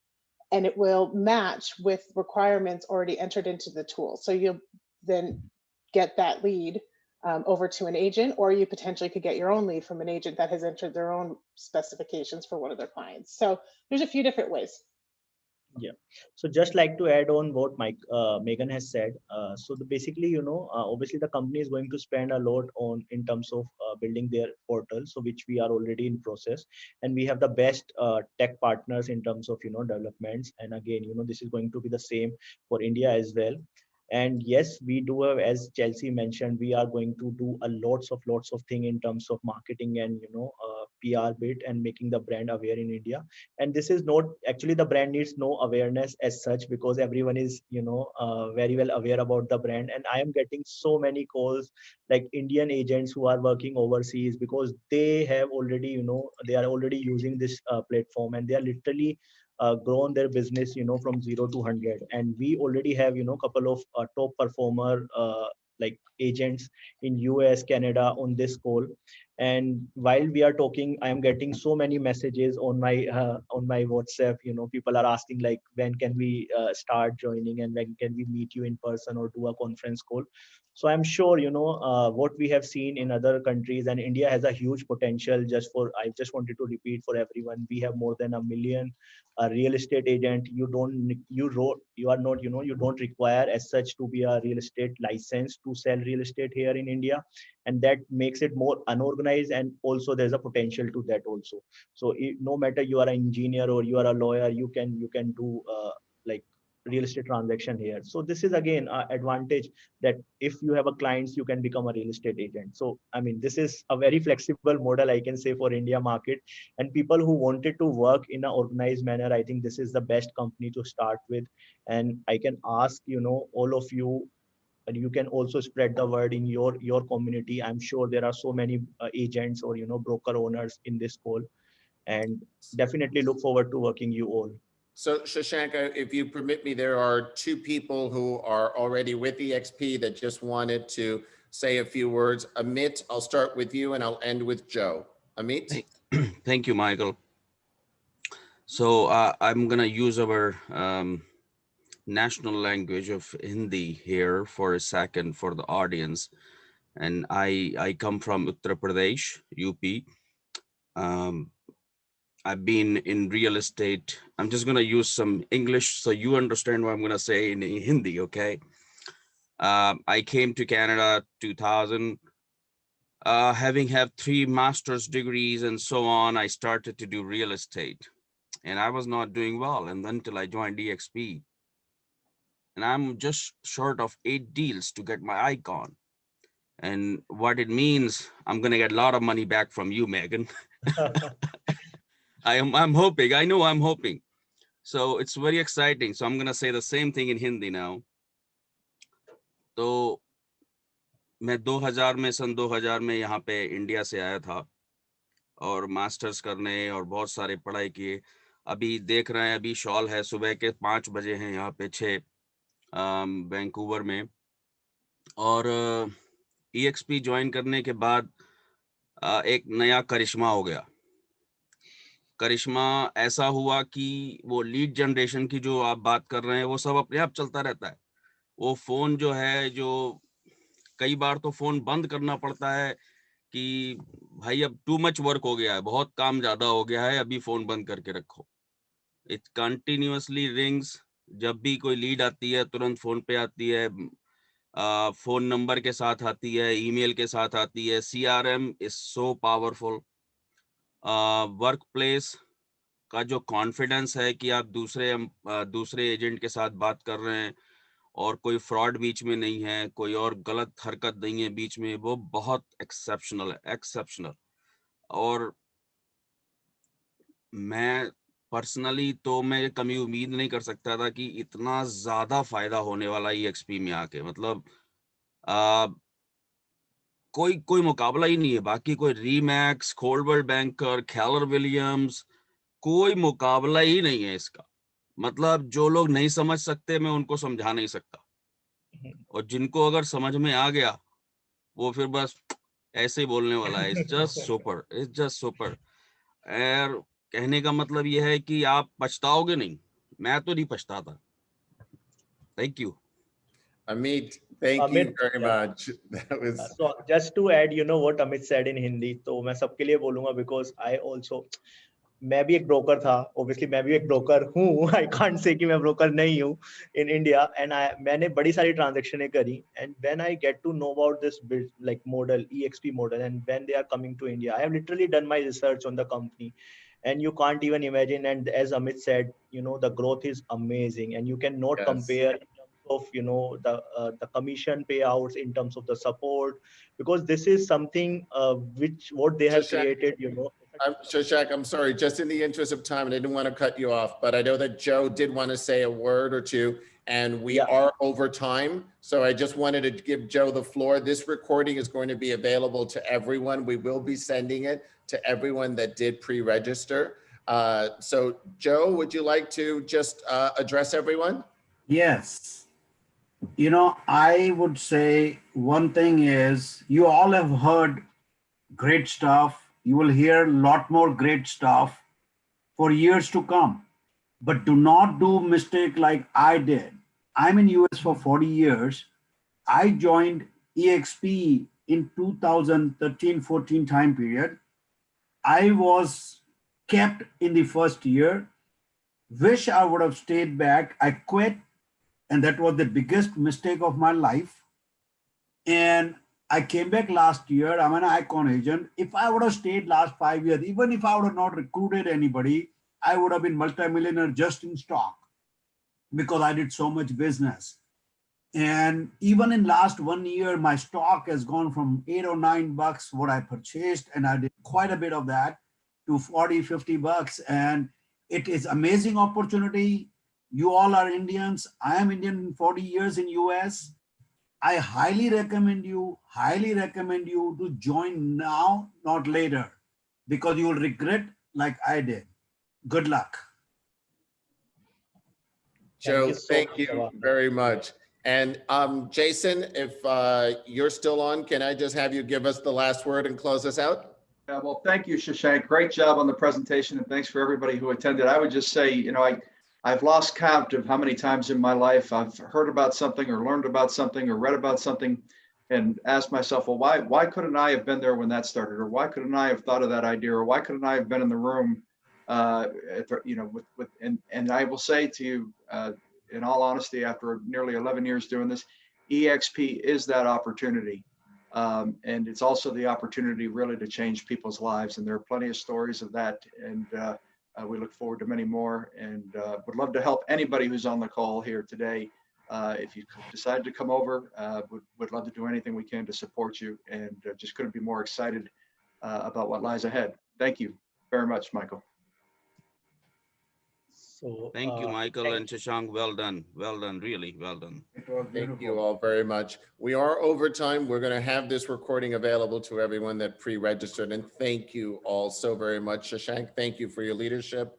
and it will match with requirements already entered into the tool. So you'll then get that lead over to an agent, or you potentially could get your own lead from an agent that has entered their own specifications for one of their clients. So there's a few different ways. Yeah. So just like to add on what Megan has said. Basically, obviously the company is going to spend a lot on in terms of building their portal, so which we are already in process, and we have the best tech partners in terms of developments. And again, this is going to be the same for India as well. And yes, we do have, as Chelsea mentioned, we are going to do a lots of thing in terms of marketing and PR bit and making the brand aware in India. And this is not actually, the brand needs no awareness as such, because everyone is very well aware about the brand. And I am getting so many calls, like Indian agents who are working overseas, because they have already they are already using this platform, and they are literally grown their business from 0 to 100. And we already have couple of top performer like agents in US, Canada on this call. And while we are talking, I am getting so many messages on my WhatsApp. People are asking, like, when can we start joining, and when can we meet you in person or do a conference call. So I'm sure what we have seen in other countries, and India has a huge potential. I just wanted to repeat for everyone, we have more than 1 million real estate agent. You are not, you don't require as such to be a real estate license to sell real estate here in India. And that makes it more unorganized, and also there's a potential to that also. So no matter you are an engineer or you are a lawyer, you can do like real estate transaction here. So this is again an advantage that if you have a clients, you can become a real estate agent. So I mean, this is a very flexible model, I can say, for India market. And people who wanted to work in an organized manner, I think this is the best company to start with. And I can ask, all of you, and you can also spread the word in your community. I'm sure there are so many agents or broker owners in this call, and definitely look forward to working you all. So Shashank, if you permit me, there are two people who are already with EXP that just wanted to say a few words. Amit, I'll start with you and I'll end with Joe. Amit? Thank you, Michael. So I'm gonna use our national language of Hindi here for a second for the audience. And I come from Uttar Pradesh, UP. I've been in real estate. I'm just gonna use some English so you understand what I'm gonna say in Hindi, okay? I came to Canada 2000, having have 3 master's degrees and so on. I started to do real estate, and I was not doing well. And then until I joined EXP, and I'm just short of 8 deals to get my icon. And what it means, I'm gonna get a lot of money back from you, Megan. I'm hoping. I know I'm hoping. So it's very exciting. So I'm gonna say the same thing in Hindi now. तो मैं 2000 में सन 2000 में यहाँ पे India से आया था और मास्टर्स करने और बहुत सारे पढ़ाई किए. अभी देख रहे हैं, अभी शॉल है, सुबह के 5 बजे हैं यहाँ पे 6 वैंकूवर में. और EXP ज्वाइन करने के बाद एक नया करिश्मा हो गया. करिश्मा ऐसा हुआ कि वो लीड जनरेशन की जो आप बात कर रहे हैं वो सब अपने आप चलता रहता है. वो फोन जो है, जो कई बार तो फोन बंद करना पड़ता है कि भाई अब टू मच वर्क हो गया है, बहुत काम ज्यादा हो गया है, अभी फोन बंद करके रखो. It continuously rings. जब भी कोई लीड आती है तुरंत फोन पे आती है, फोन नंबर के साथ आती है, ईमेल के साथ आती है. CRM is so powerful. Work place का जो कॉन्फिडेंस है कि आप दूसरे एजेंट के साथ बात कर रहे हैं और कोई फ्रॉड बीच में नहीं है, कोई और गलत हरकत नहीं है बीच में, वो बहुत एक्सेप्शनल है, एक्सेप्शनल. और मैं पर्सनली तो मैं कभी उम्मीद नहीं कर सकता था कि इतना ज्यादा फायदा होने वाला EXP में आके. मतलब कोई मुकाबला ही नहीं है. बाकी कोई रीमैक्स, कोल्डवेल बैंकर, केलर विलियम्स, कोई मुकाबला ही नहीं है इसका. मतलब जो लोग नहीं समझ सकते मैं उनको समझा नहीं सकता, और जिनको अगर समझ में आ गया वो फिर बस ऐसे ही बोलने वाला है. It's just super, it's just super. और कहने का मतलब यह है कि आप पछताओगे नहीं. मैं तो नहीं पछताता. Thank you. Amit, thank you Amit, very yeah. much. That was So just to add, what Amit said in Hindi, तो मैं सबके लिए बोलूंगा, because I also, मैं भी एक ब्रोकर था. ऑब्वियसली मैं भी एक ब्रोकर हूँ. आई कांट से कि मैं ब्रोकर नहीं हूँ इन इंडिया. एंड मैंने बड़ी सारी ट्रांजेक्शनें करी. And when I get to know about this like model, EXP model, and when they are coming to India, I have literally done my research on the company, and you can't even imagine. And as Amit said, the growth is amazing, and you cannot yes. compare in terms of the commission payouts, in terms of the support, because this is something which what they have Shashank, created. Shashank, I'm sorry, just in the interest of time, and I didn't want to cut you off, but I know that Joe did want to say a word or two, and we Yeah. are over time. So I just wanted to give Joe the floor. This recording is going to be available to everyone. We will be sending it to everyone that did pre-register. So Joe, would you like to just address everyone? Yes. I would say one thing is, you all have heard great stuff. You will hear a lot more great stuff for years to come. But do not do mistake like I did. I'm in US for 40 years. I joined EXP in 2013-14 time period. I was kept in the first year. Wish I would have stayed back. I quit, and that was the biggest mistake of my life. And I came back last year. I'm an icon agent. If I would have stayed last 5 years, even if I would have not recruited anybody, I would have been multimillionaire just in stock. because I did so much business. And even in last 1 year, my stock has gone from $8 or $9 what I purchased, and I did quite a bit of that, to 40, $50. And it is amazing opportunity. You all are Indians. I am Indian, 40 years in US. I highly recommend you to join now, not later, because you will regret like I did. Good luck. Thank you Joe, so thank much, you Jawad. very much. And Jason, if you're still on, can I just have you give us the last word and close us out? Yeah, well, thank you, Shashank. Great job on the presentation, and thanks for everybody who attended. I would just say, I've lost count of how many times in my life I've heard about something or learned about something or read about something and asked myself, well, why couldn't I have been there when that started? Or why couldn't I have thought of that idea? Or why couldn't I have been in the room, and I will say to you, in all honesty, after nearly 11 years doing this, EXP is that opportunity. And it's also the opportunity really to change people's lives. And there are plenty of stories of that. And we look forward to many more, and would love to help anybody who's on the call here today. If you decide to come over, would love to do anything we can to support you, and just couldn't be more excited about what lies ahead. Thank you very much, Michael. So Thank you, Michael and Shashank. Well done. Well done. Really well done. It was beautiful. Thank you all very much. We are over time. We're going to have this recording available to everyone that pre-registered. And thank you all so very much. Shashank, thank you for your leadership.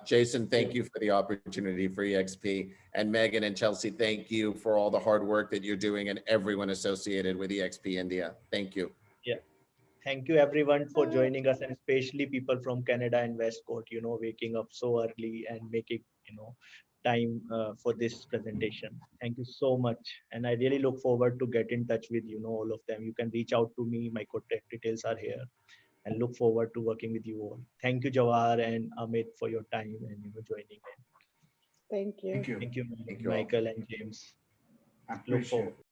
Jason, thank you for the opportunity for EXP. And Megan and Chelsea, thank you for all the hard work that you're doing, and everyone associated with EXP India. Thank you. yeah, thank you everyone for joining us, and especially people from Canada and Westport, waking up so early and making, time for this presentation. Thank you so much. And I really look forward to get in touch with, all of them. You can reach out to me. My contact details are here, and look forward to working with you all. Thank you, Jawar and Amit, for your time and, joining in. Thank you. Thank you. Thank you, Thank you all. Michael and James. I Look appreciate forward. it.